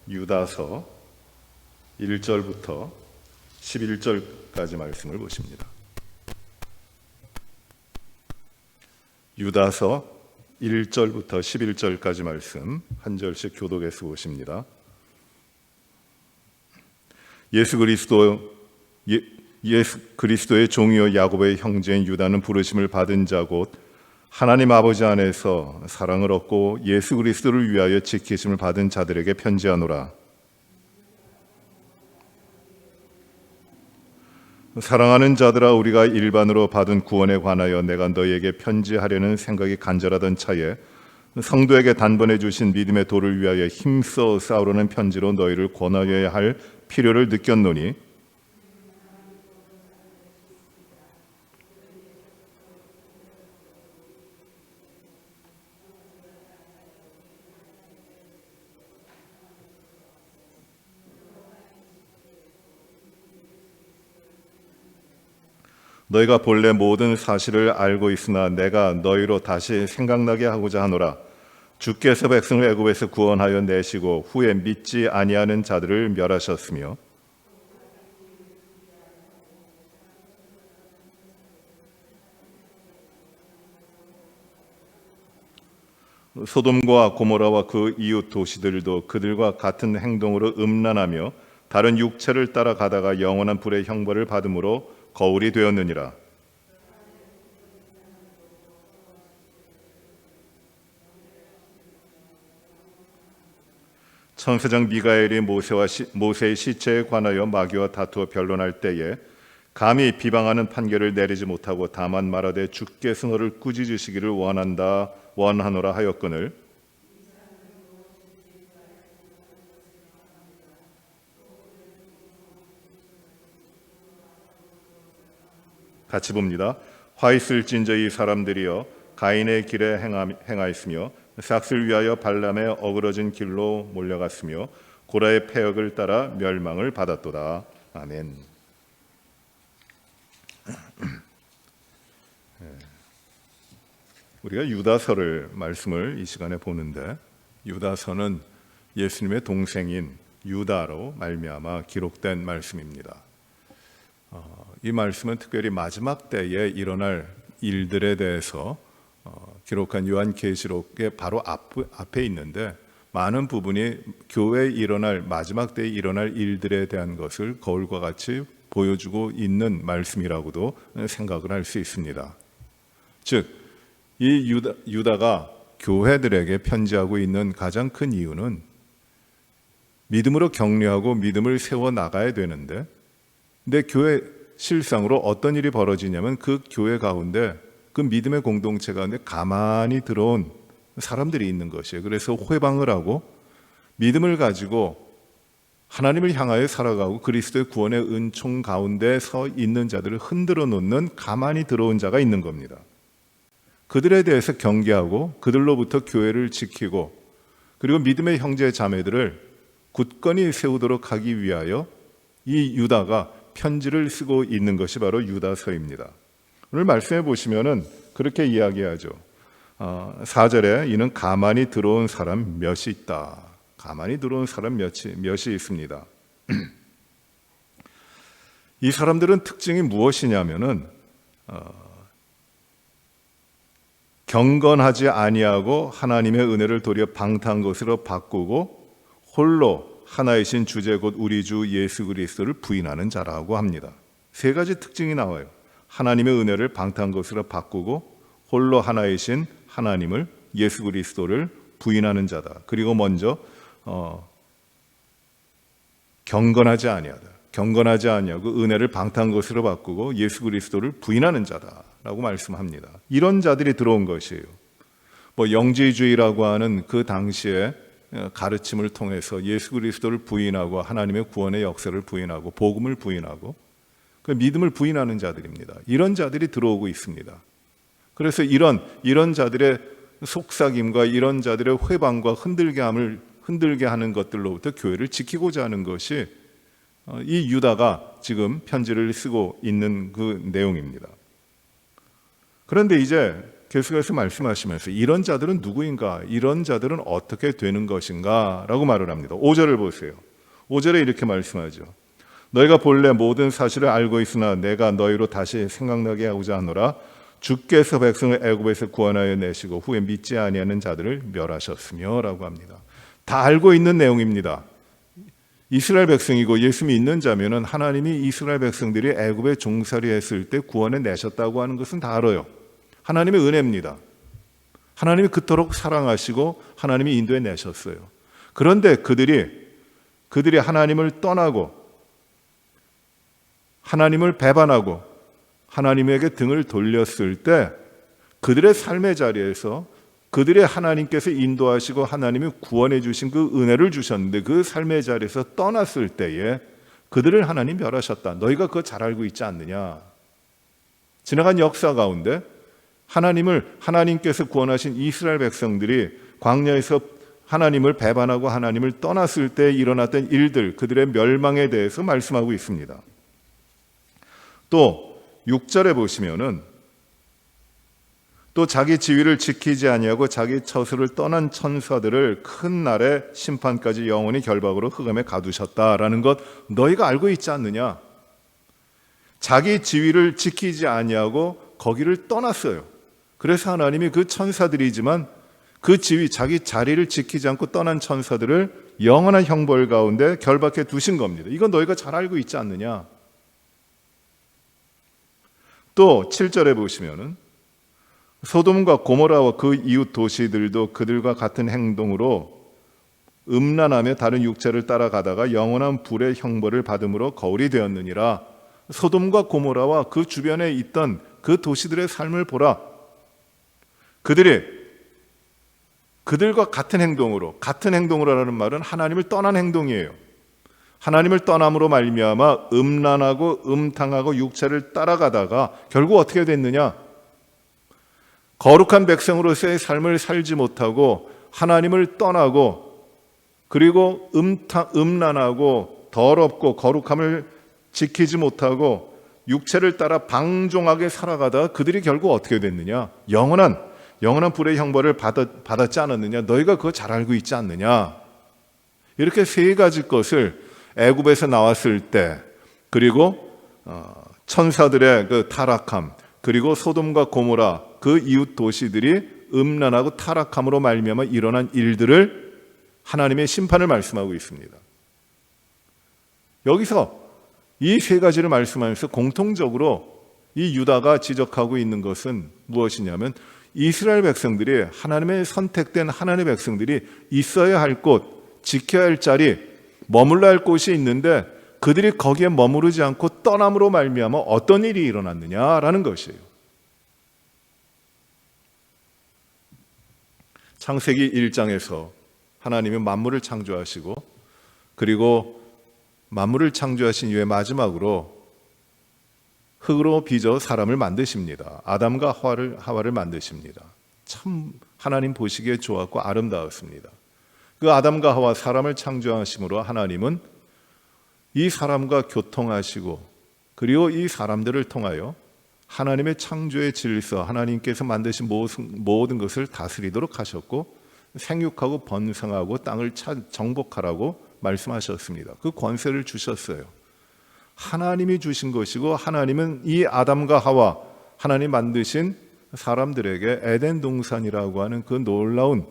유다서 1절부터 11절까지 말씀을 보십니다. 유다서 1절부터 11절까지 말씀 한 절씩 교독해서 보십니다. 예수 그리스도의 종이요 야곱의 형제인 유다는 부르심을 받은 자 곧 하나님 아버지 안에서 사랑을 얻고 예수 그리스도를 위하여 지키심을 받은 자들에게 편지하노라. 사랑하는 자들아, 우리가 일반으로 받은 구원에 관하여 내가 너희에게 편지하려는 생각이 간절하던 차에 성도에게 단번에 주신 믿음의 도를 위하여 힘써 싸우려는 편지로 너희를 권하여야 할 필요를 느꼈노니, 너희가 본래 모든 사실을 알고 있으나 내가 너희로 다시 생각나게 하고자 하노라. 주께서 백성을 애굽에서 구원하여 내시고 후에 믿지 아니하는 자들을 멸하셨으며 소돔과 고모라와 그 이웃 도시들도 그들과 같은 행동으로 음란하며 다른 육체를 따라가다가 영원한 불의 형벌을 받음으로 거울이 되었느니라. 천사장 미가엘이 모세의 시체에 관하여 마귀와 다투어 변론할 때에 감히 비방하는 판결을 내리지 못하고 다만 말하되 주께서 너를 꾸짖으시기를 원하노라 하였거늘, 같이 봅니다. 화 있을진저 이 사람들이여 가인의 길에 행하였으며 삭슬 위하여 발람의 어그러진 길로 몰려갔으며 고라의 패역을 따라 멸망을 받았도다. 아멘. 우리가 유다서를 말씀을 이 시간에 보는데, 유다서는 예수님의 동생인 유다로 말미암아 기록된 말씀입니다. 이 말씀은 특별히 마지막 때에 일어날 일들에 대해서 기록한 요한계시록의 바로 앞에 있는데, 많은 부분이 교회에 일어날 마지막 때에 일어날 일들에 대한 것을 거울과 같이 보여주고 있는 말씀이라고도 생각을 할 수 있습니다. 즉, 이 유다가 교회들에게 편지하고 있는 가장 큰 이유는 믿음으로 격려하고 믿음을 세워나가야 되는데, 근데 교회 실상으로 어떤 일이 벌어지냐면 그 교회 가운데, 그 믿음의 공동체 가운데 가만히 들어온 사람들이 있는 것이에요. 그래서 회방을 하고 믿음을 가지고 하나님을 향하여 살아가고 그리스도의 구원의 은총 가운데 서 있는 자들을 흔들어 놓는 가만히 들어온 자가 있는 겁니다. 그들에 대해서 경계하고 그들로부터 교회를 지키고 그리고 믿음의 형제 자매들을 굳건히 세우도록 하기 위하여 이 유다가 편지를 쓰고 있는 것이 바로 유다서입니다. 오늘 말씀해 보시면은 그렇게 이야기하죠. 4절에 이는 가만히 들어온 사람 몇이 있다. 가만히 들어온 사람 몇이 있습니다. 이 사람들은 특징이 무엇이냐면은 경건하지 아니하고 하나님의 은혜를 도리어 방탕한 것으로 바꾸고 홀로 하나이신 주제 곧 우리 주 예수 그리스도를 부인하는 자라고 합니다. 세 가지 특징이 나와요. 하나님의 은혜를 방탕한 것으로 바꾸고 홀로 하나이신 하나님을 예수 그리스도를 부인하는 자다. 그리고 먼저 경건하지 아니하다. 경건하지 아니하고 은혜를 방탕한 것으로 바꾸고 예수 그리스도를 부인하는 자다라고 말씀합니다. 이런 자들이 들어온 것이에요. 영지주의라고 하는 그 당시에 가르침을 통해서 예수 그리스도를 부인하고 하나님의 구원의 역사를 부인하고 복음을 부인하고 그 믿음을 부인하는 자들입니다. 이런 자들이 들어오고 있습니다. 그래서 이런 자들의 속삭임과 이런 자들의 회방과 흔들게 하는 것들로부터 교회를 지키고자 하는 것이 이 유다가 지금 편지를 쓰고 있는 그 내용입니다. 그런데 이제 계속해서 말씀하시면서 이런 자들은 누구인가? 이런 자들은 어떻게 되는 것인가? 라고 말을 합니다. 5절을 보세요. 5절에 이렇게 말씀하죠. 너희가 본래 모든 사실을 알고 있으나 내가 너희로 다시 생각나게 하고자 하노라. 주께서 백성을 애굽에서 구원하여 내시고 후에 믿지 아니하는 자들을 멸하셨으며 라고 합니다. 다 알고 있는 내용입니다. 이스라엘 백성이고 예수 믿는 자면은 하나님이 이스라엘 백성들이 애굽에 종살이했을 때 구원해 내셨다고 하는 것은 다 알아요. 하나님의 은혜입니다. 하나님이 그토록 사랑하시고 하나님이 인도해 내셨어요. 그런데 그들이 하나님을 떠나고 하나님을 배반하고 하나님에게 등을 돌렸을 때 그들의 삶의 자리에서 그들의 하나님께서 인도하시고 하나님이 구원해 주신 그 은혜를 주셨는데 그 삶의 자리에서 떠났을 때에 그들을 하나님 멸하셨다. 너희가 그거 잘 알고 있지 않느냐. 지나간 역사 가운데 하나님께서 구원하신 이스라엘 백성들이 광야에서 하나님을 배반하고 하나님을 떠났을 때 일어났던 일들, 그들의 멸망에 대해서 말씀하고 있습니다. 또 6절에 보시면은 또 자기 지위를 지키지 아니하고 자기 처소를 떠난 천사들을 큰 날의 심판까지 영원히 결박으로 흑암에 가두셨다라는 것 너희가 알고 있지 않느냐. 자기 지위를 지키지 아니하고 거기를 떠났어요. 그래서 하나님이 그 천사들이지만 그 지위, 자기 자리를 지키지 않고 떠난 천사들을 영원한 형벌 가운데 결박해 두신 겁니다. 이건 너희가 잘 알고 있지 않느냐. 또 7절에 보시면은 소돔과 고모라와 그 이웃 도시들도 그들과 같은 행동으로 음란하며 다른 육체를 따라가다가 영원한 불의 형벌을 받음으로 거울이 되었느니라. 소돔과 고모라와 그 주변에 있던 그 도시들의 삶을 보라. 그들과 같은 행동으로라는 말은 하나님을 떠난 행동이에요. 하나님을 떠남으로 말미암아 음란하고 음탕하고 육체를 따라가다가 결국 어떻게 됐느냐? 거룩한 백성으로서의 삶을 살지 못하고 하나님을 떠나고 그리고 음란하고 더럽고 거룩함을 지키지 못하고 육체를 따라 방종하게 살아가다가 그들이 결국 어떻게 됐느냐? 영원한 불의 형벌을 받았지 않았느냐? 너희가 그거 잘 알고 있지 않느냐? 이렇게 세 가지 것을 애굽에서 나왔을 때 그리고 천사들의 그 타락함 그리고 소돔과 고모라 그 이웃 도시들이 음란하고 타락함으로 말미암아 일어난 일들을 하나님의 심판을 말씀하고 있습니다. 여기서 이 세 가지를 말씀하면서 공통적으로 이 유다가 지적하고 있는 것은 무엇이냐면 이스라엘 백성들이 하나님의 선택된 하나님의 백성들이 있어야 할 곳, 지켜야 할 자리, 머물러야 할 곳이 있는데 그들이 거기에 머무르지 않고 떠남으로 말미암아 어떤 일이 일어났느냐라는 것이에요. 창세기 1장에서 하나님은 만물을 창조하시고 그리고 만물을 창조하신 이후에 마지막으로 흙으로 빚어 사람을 만드십니다. 아담과 하와를 만드십니다. 참 하나님 보시기에 좋았고 아름다웠습니다. 그 아담과 하와 사람을 창조하심으로 하나님은 이 사람과 교통하시고 그리고 이 사람들을 통하여 하나님의 창조의 질서, 하나님께서 만드신 모든 것을 다스리도록 하셨고 생육하고 번성하고 땅을 정복하라고 말씀하셨습니다. 그 권세를 주셨어요. 하나님이 주신 것이고 하나님은 이 아담과 하와 하나님 만드신 사람들에게 에덴 동산이라고 하는 그 놀라운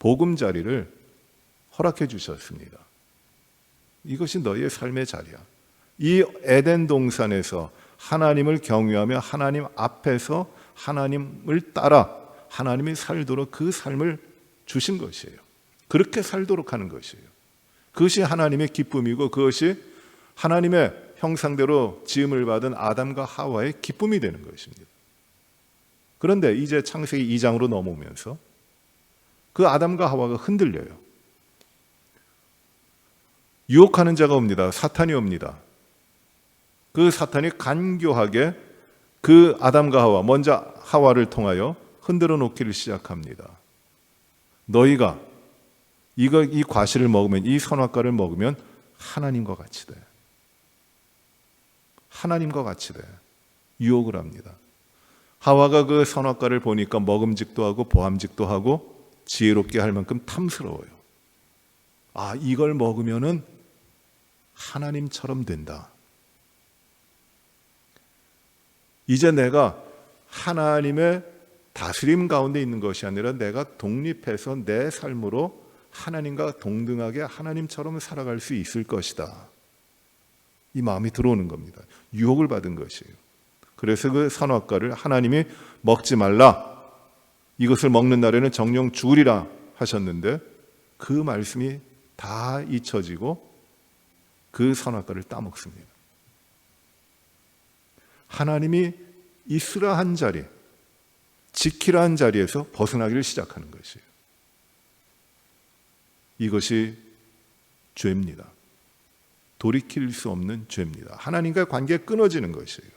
보금자리를 허락해 주셨습니다. 이것이 너희의 삶의 자리야. 이 에덴 동산에서 하나님을 경외하며 하나님 앞에서 하나님을 따라 하나님이 살도록 그 삶을 주신 것이에요. 그렇게 살도록 하는 것이에요. 그것이 하나님의 기쁨이고 그것이 하나님의 형상대로 지음을 받은 아담과 하와의 기쁨이 되는 것입니다. 그런데 이제 창세기 2장으로 넘어오면서 그 아담과 하와가 흔들려요. 유혹하는 자가 옵니다. 사탄이 옵니다. 그 사탄이 간교하게 그 아담과 하와, 먼저 하와를 통하여 흔들어 놓기를 시작합니다. 너희가 이 과실을 먹으면, 이 선악과를 먹으면 하나님과 같이 돼. 하나님과 같이 돼. 유혹을 합니다. 하와가 그 선악과를 보니까 먹음직도 하고 보암직도 하고 지혜롭게 할 만큼 탐스러워요. 아, 이걸 먹으면은 하나님처럼 된다. 이제 내가 하나님의 다스림 가운데 있는 것이 아니라 내가 독립해서 내 삶으로 하나님과 동등하게 하나님처럼 살아갈 수 있을 것이다. 이 마음이 들어오는 겁니다. 유혹을 받은 것이에요. 그래서 그 선악과를 하나님이 먹지 말라, 이것을 먹는 날에는 정령 죽으리라 하셨는데 그 말씀이 다 잊혀지고 그 선악과를 따먹습니다. 하나님이 있으라 한 자리, 지키라 한 자리에서 벗어나기를 시작하는 것이에요. 이것이 죄입니다. 돌이킬 수 없는 죄입니다. 하나님과의 관계가 끊어지는 것이에요.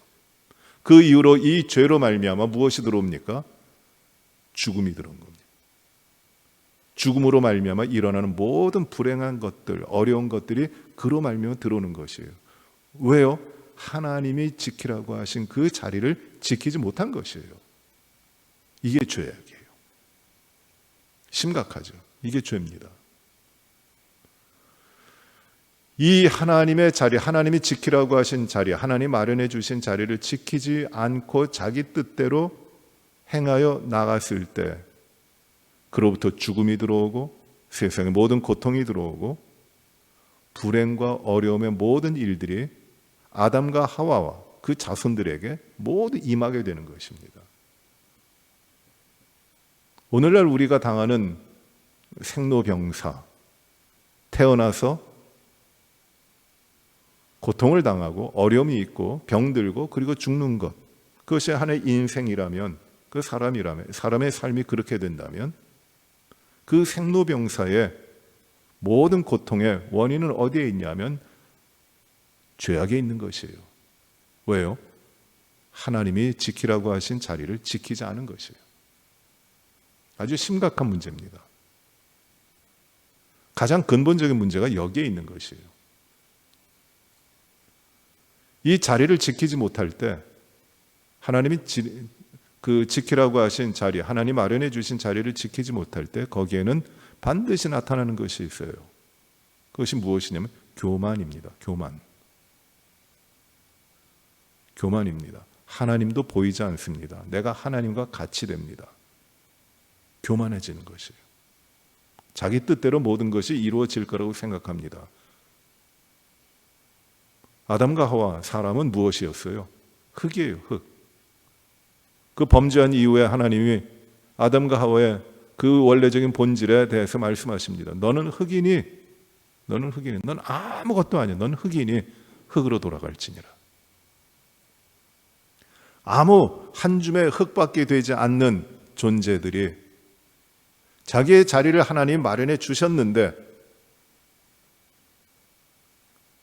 그 이후로 이 죄로 말미암아 무엇이 들어옵니까? 죽음이 들어온 겁니다. 죽음으로 말미암아 일어나는 모든 불행한 것들, 어려운 것들이 그로 말미암아 들어오는 것이에요. 왜요? 하나님이 지키라고 하신 그 자리를 지키지 못한 것이에요. 이게 죄악이에요. 심각하죠. 이게 죄입니다. 이 하나님의 자리, 하나님이 지키라고 하신 자리, 하나님 마련해 주신 자리를 지키지 않고 자기 뜻대로 행하여 나갔을 때 그로부터 죽음이 들어오고 세상에 모든 고통이 들어오고 불행과 어려움의 모든 일들이 아담과 하와와 그 자손들에게 모두 임하게 되는 것입니다. 오늘날 우리가 당하는 생로병사, 태어나서 고통을 당하고 어려움이 있고 병들고 그리고 죽는 것, 그것이 하나의 인생이라면, 그 사람의 삶이 그렇게 된다면 그 생로병사의 모든 고통의 원인은 어디에 있냐면 죄악에 있는 것이에요. 왜요? 하나님이 지키라고 하신 자리를 지키지 않은 것이에요. 아주 심각한 문제입니다. 가장 근본적인 문제가 여기에 있는 것이에요. 이 자리를 지키지 못할 때 하나님이 지키라고 하신 자리, 하나님 마련해 주신 자리를 지키지 못할 때 거기에는 반드시 나타나는 것이 있어요. 그것이 무엇이냐면 교만입니다. 교만입니다. 하나님도 보이지 않습니다. 내가 하나님과 같이 됩니다. 교만해지는 것이에요. 자기 뜻대로 모든 것이 이루어질 거라고 생각합니다. 아담과 하와, 사람은 무엇이었어요? 흙이에요, 흙. 그 범죄한 이후에 하나님이 아담과 하와의 그 원래적인 본질에 대해서 말씀하십니다. 너는 흙이니, 넌 아무것도 아니야. 넌 흙이니 흙으로 돌아갈지니라. 아무 한 줌의 흙밖에 되지 않는 존재들이 자기의 자리를 하나님 마련해 주셨는데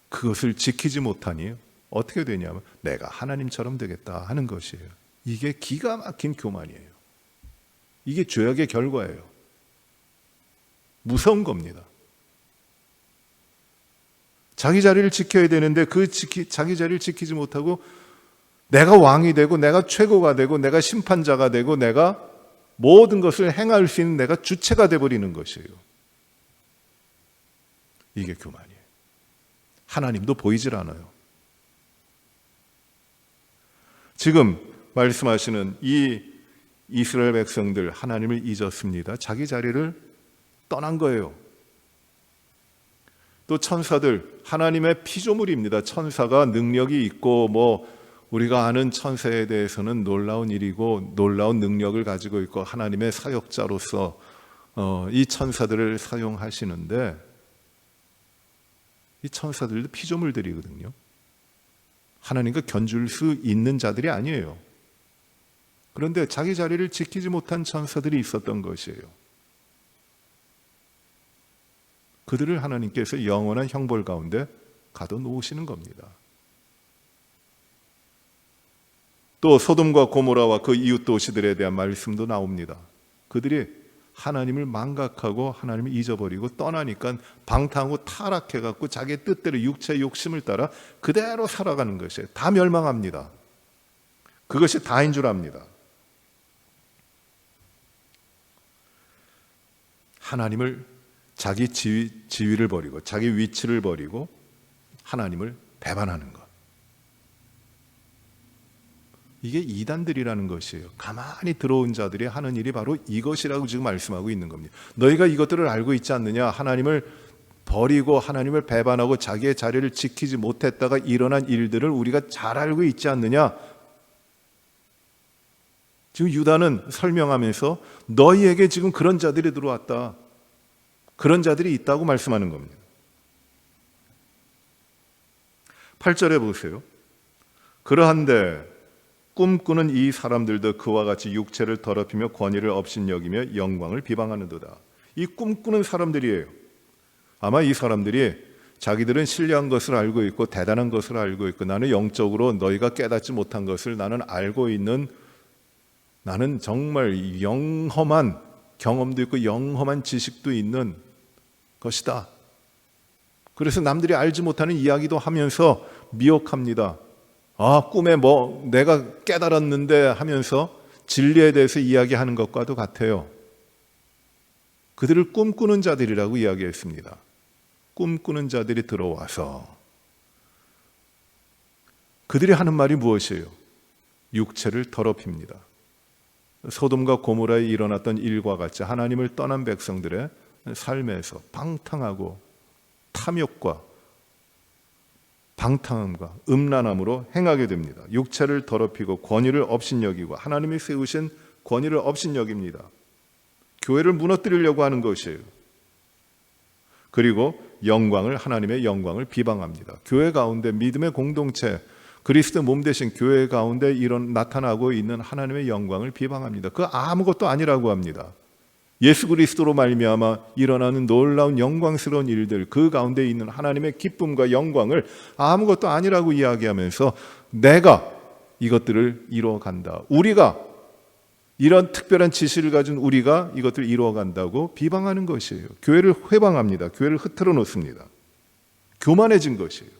그것을 지키지 못하니 어떻게 되냐면 내가 하나님처럼 되겠다 하는 것이에요. 이게 기가 막힌 교만이에요. 이게 죄악의 결과예요. 무서운 겁니다. 자기 자리를 지켜야 되는데 자기 자리를 지키지 못하고 내가 왕이 되고 내가 최고가 되고 내가 심판자가 되고 내가 모든 것을 행할 수 있는 내가 주체가 되어버리는 것이에요. 이게 교만이에요. 하나님도 보이질 않아요. 지금 말씀하시는 이 이스라엘 백성들, 하나님을 잊었습니다. 자기 자리를 떠난 거예요. 또 천사들, 하나님의 피조물입니다. 천사가 능력이 있고 우리가 아는 천사에 대해서는 놀라운 일이고 놀라운 능력을 가지고 있고 하나님의 사역자로서 이 천사들을 사용하시는데 이 천사들도 피조물들이거든요. 하나님과 견줄 수 있는 자들이 아니에요. 그런데 자기 자리를 지키지 못한 천사들이 있었던 것이에요. 그들을 하나님께서 영원한 형벌 가운데 가둬놓으시는 겁니다. 또 소돔과 고모라와 그 이웃 도시들에 대한 말씀도 나옵니다. 그들이 하나님을 망각하고 하나님을 잊어버리고 떠나니까 방탕하고 타락해갖고 자기 뜻대로 육체의 욕심을 따라 그대로 살아가는 것이에요. 다 멸망합니다. 그것이 다인 줄 압니다. 하나님을 자기 지위를 버리고 자기 위치를 버리고 하나님을 배반하는 것. 이게 이단들이라는 것이에요. 가만히 들어온 자들이 하는 일이 바로 이것이라고 지금 말씀하고 있는 겁니다. 너희가 이것들을 알고 있지 않느냐? 하나님을 버리고 하나님을 배반하고 자기의 자리를 지키지 못했다가 일어난 일들을 우리가 잘 알고 있지 않느냐? 지금 유다는 설명하면서 너희에게 지금 그런 자들이 들어왔다. 그런 자들이 있다고 말씀하는 겁니다. 8절에 보세요. 그러한데 꿈꾸는 이 사람들도 그와 같이 육체를 더럽히며 권위를 업신여기며 영광을 비방하는도다. 이 꿈꾸는 사람들이에요. 아마 이 사람들이 자기들은 신뢰한 것을 알고 있고 대단한 것을 알고 있고 나는 영적으로 너희가 깨닫지 못한 것을 나는 알고 있는, 나는 정말 영험한 경험도 있고 영험한 지식도 있는 것이다. 그래서 남들이 알지 못하는 이야기도 하면서 미혹합니다. 꿈에 내가 깨달았는데 하면서 진리에 대해서 이야기하는 것과도 같아요. 그들을 꿈꾸는 자들이라고 이야기했습니다. 꿈꾸는 자들이 들어와서 그들이 하는 말이 무엇이에요? 육체를 더럽힙니다. 소돔과 고모라에 일어났던 일과 같이 하나님을 떠난 백성들의 삶에서 방탕하고 탐욕과 방탕함과 음란함으로 행하게 됩니다. 육체를 더럽히고 권위를 업신여기고 하나님이 세우신 권위를 업신여깁니다. 교회를 무너뜨리려고 하는 것이에요. 그리고 하나님의 영광을 비방합니다. 교회 가운데 믿음의 공동체, 그리스도 몸 되신 교회 가운데 나타나고 있는 하나님의 영광을 비방합니다. 그거 아무것도 아니라고 합니다. 예수 그리스도로 말미암아 일어나는 놀라운 영광스러운 일들, 그 가운데 있는 하나님의 기쁨과 영광을 아무것도 아니라고 이야기하면서 내가 이것들을 이루어간다. 우리가 이런 특별한 지시를 가진 우리가 이것들을 이루어간다고 비방하는 것이에요. 교회를 회방합니다. 교회를 흐트러 놓습니다. 교만해진 것이에요.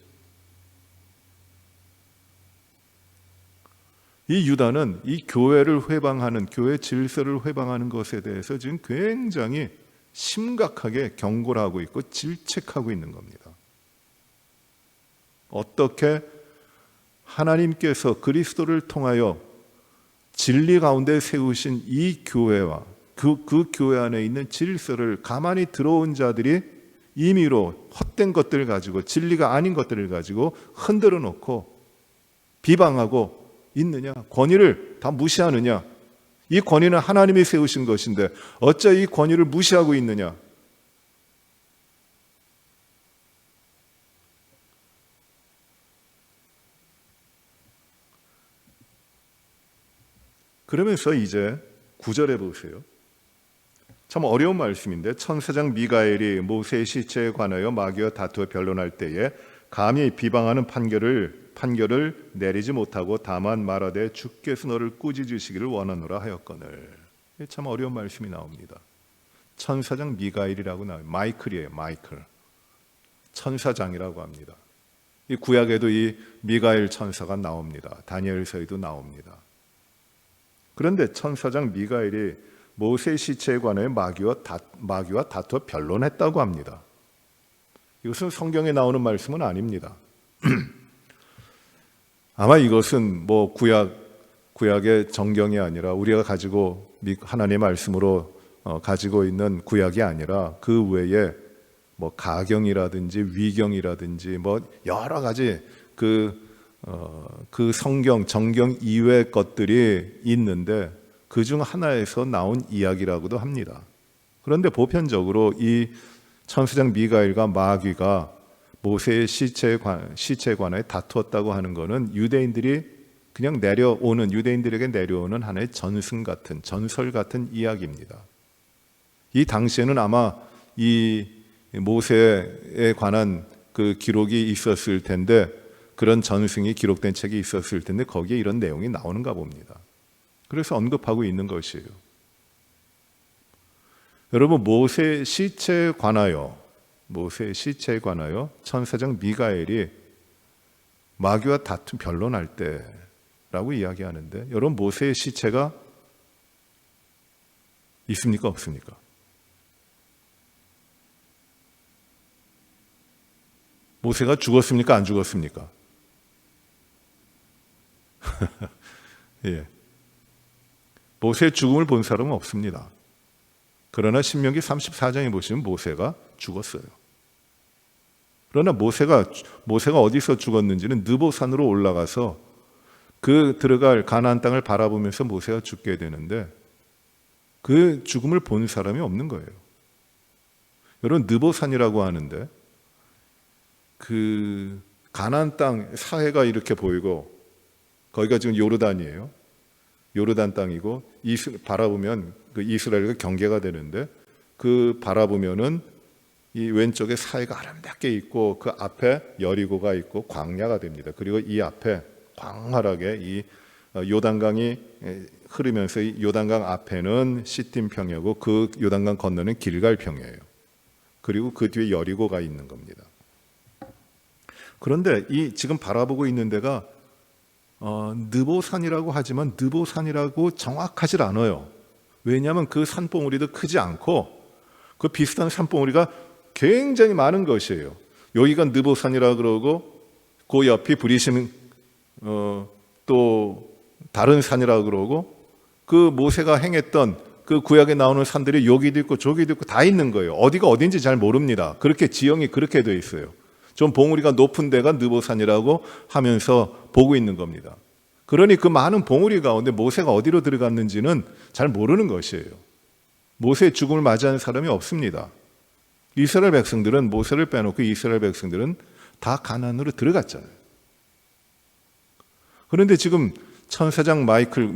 이 유다는 이 교회를 회방하는, 교회 질서를 회방하는 것에 대해서 지금 굉장히 심각하게 경고를 하고 있고 질책하고 있는 겁니다. 어떻게 하나님께서 그리스도를 통하여 진리 가운데 세우신 이 교회와 그 교회 안에 있는 질서를 가만히 들어온 자들이 임의로 헛된 것들을 가지고 진리가 아닌 것들을 가지고 흔들어 놓고 비방하고 있느냐? 권위를 다 무시하느냐? 이 권위는 하나님이 세우신 것인데 어찌 이 권위를 무시하고 있느냐? 그러면서 이제 9절에 보세요. 참 어려운 말씀인데 천사장 미가엘이 모세의 시체에 관하여 마귀와 다투어 변론할 때에 감히 비방하는 판결을 내리지 못하고 다만 말하되 주께서 너를 꾸짖으시기를 원하노라 하였거늘. 참 어려운 말씀이 나옵니다. 천사장 미가엘이라고 나와요. 마이클이에요. 마이클. 천사장이라고 합니다. 이 구약에도 이 미가엘 천사가 나옵니다. 다니엘서에도 나옵니다. 그런데 천사장 미가엘이 모세의 시체에 관해 마귀와 다투어 변론했다고 합니다. 이것은 성경에 나오는 말씀은 아닙니다. 아마 이것은 구약의 정경이 아니라 우리가 가지고 하나님의 말씀으로 가지고 있는 구약이 아니라 그 외에 가경이라든지 위경이라든지 여러 가지 그 성경, 정경 이외의 것들이 있는데 그중 하나에서 나온 이야기라고도 합니다. 그런데 보편적으로 이 천사장 미가엘과 마귀가 모세의 시체에 관해 다투었다고 하는 것은 유대인들에게 내려오는 하나의 전설 같은 이야기입니다. 이 당시에는 아마 이 모세에 관한 그 기록이 있었을 텐데, 그런 전승이 기록된 책이 있었을 텐데 거기에 이런 내용이 나오는가 봅니다. 그래서 언급하고 있는 것이에요. 여러분, 모세의 시체에 관하여 천사장 미가엘이 마귀와 다툰 변론할 때라고 이야기하는데, 여러분 모세의 시체가 있습니까? 없습니까? 모세가 죽었습니까? 안 죽었습니까? 예. 모세의 죽음을 본 사람은 없습니다. 그러나 신명기 34장에 보시면 모세가 죽었어요. 그러나 모세가 어디서 죽었는지는 느보산으로 올라가서 그 들어갈 가나안 땅을 바라보면서 모세가 죽게 되는데 그 죽음을 본 사람이 없는 거예요. 여러분, 느보산이라고 하는데 그 가나안 땅 사해가 이렇게 보이고 거기가 지금 요르단이에요. 요르단 땅이고 바라보면 그 이스라엘과 경계가 되는데 그 바라보면은 이 왼쪽에 사해가 아름답게 있고 그 앞에 여리고가 있고 광야가 됩니다. 그리고 이 앞에 광활하게 이 요단강이 흐르면서 이 요단강 앞에는 시딤 평야고 그 요단강 건너는 길갈 평야예요. 그리고 그 뒤에 여리고가 있는 겁니다. 그런데 이 지금 바라보고 있는 데가 느보산이라고 하지만 느보산이라고 정확하지 않아요. 왜냐하면 그 산봉우리도 크지 않고 그 비슷한 산봉우리가 굉장히 많은 것이에요. 여기가 느보산이라 그러고 그 옆이 브리심 또 다른 산이라 그러고 그 모세가 행했던 그 구약에 나오는 산들이 여기도 있고 저기도 있고 다 있는 거예요. 어디가 어딘지 잘 모릅니다. 그렇게 지형이 그렇게 되어 있어요. 좀 봉우리가 높은 데가 느보산이라고 하면서 보고 있는 겁니다. 그러니 그 많은 봉우리 가운데 모세가 어디로 들어갔는지는 잘 모르는 것이에요. 모세의 죽음을 맞이하는 사람이 없습니다. 이스라엘 백성들은 모세를 빼놓고 이스라엘 백성들은 다 가나안으로 들어갔잖아요. 그런데 지금 천사장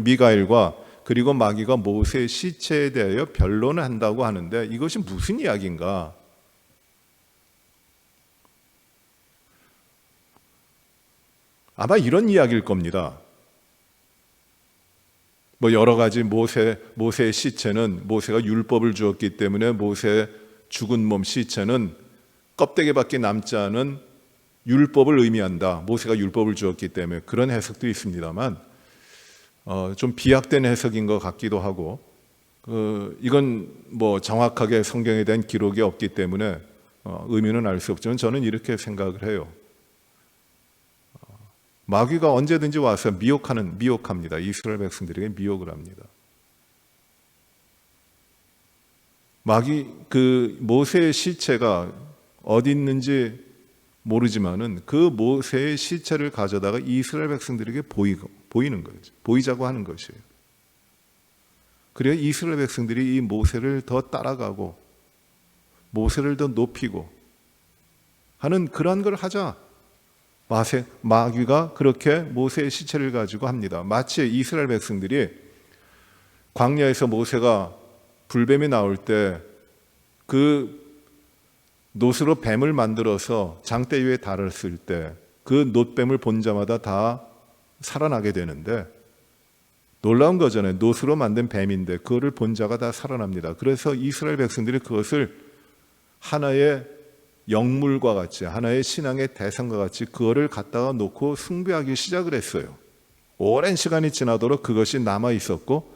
미가엘과 그리고 마귀가 모세의 시체에 대하여 변론을 한다고 하는데 이것이 무슨 이야기인가? 아마 이런 이야기일 겁니다. 뭐 여러 가지 모세의 시체는 모세가 율법을 주었기 때문에 모세의 죽은 몸 시체는 껍데기밖에 남지 않은 율법을 의미한다. 모세가 율법을 주었기 때문에 그런 해석도 있습니다만 좀 비약된 해석인 것 같기도 하고 이건 뭐 정확하게 성경에 대한 기록이 없기 때문에 의미는 알 수 없지만 저는 이렇게 생각을 해요. 마귀가 언제든지 와서 미혹합니다. 이스라엘 백성들에게 미혹을 합니다. 그 모세의 시체가 어디 있는지 모르지만은 그 모세의 시체를 가져다가 이스라엘 백성들에게 보이는 거죠. 보이자고 하는 것이에요. 그래야 이스라엘 백성들이 이 모세를 더 따라가고 모세를 더 높이고 하는 그러한 걸 하자. 마귀가 그렇게 모세의 시체를 가지고 합니다. 마치 이스라엘 백성들이 광야에서 모세가 불뱀이 나올 때 그 놋으로 뱀을 만들어서 장대 위에 달았을 때 그 놋뱀을 본 자마다 다 살아나게 되는데 놀라운 거잖아요. 놋으로 만든 뱀인데 그거를 본 자가 다 살아납니다. 그래서 이스라엘 백성들이 그것을 하나의 영물과 같이 하나의 신앙의 대상과 같이 그거를 갖다가 놓고 숭배하기 시작을 했어요. 오랜 시간이 지나도록 그것이 남아 있었고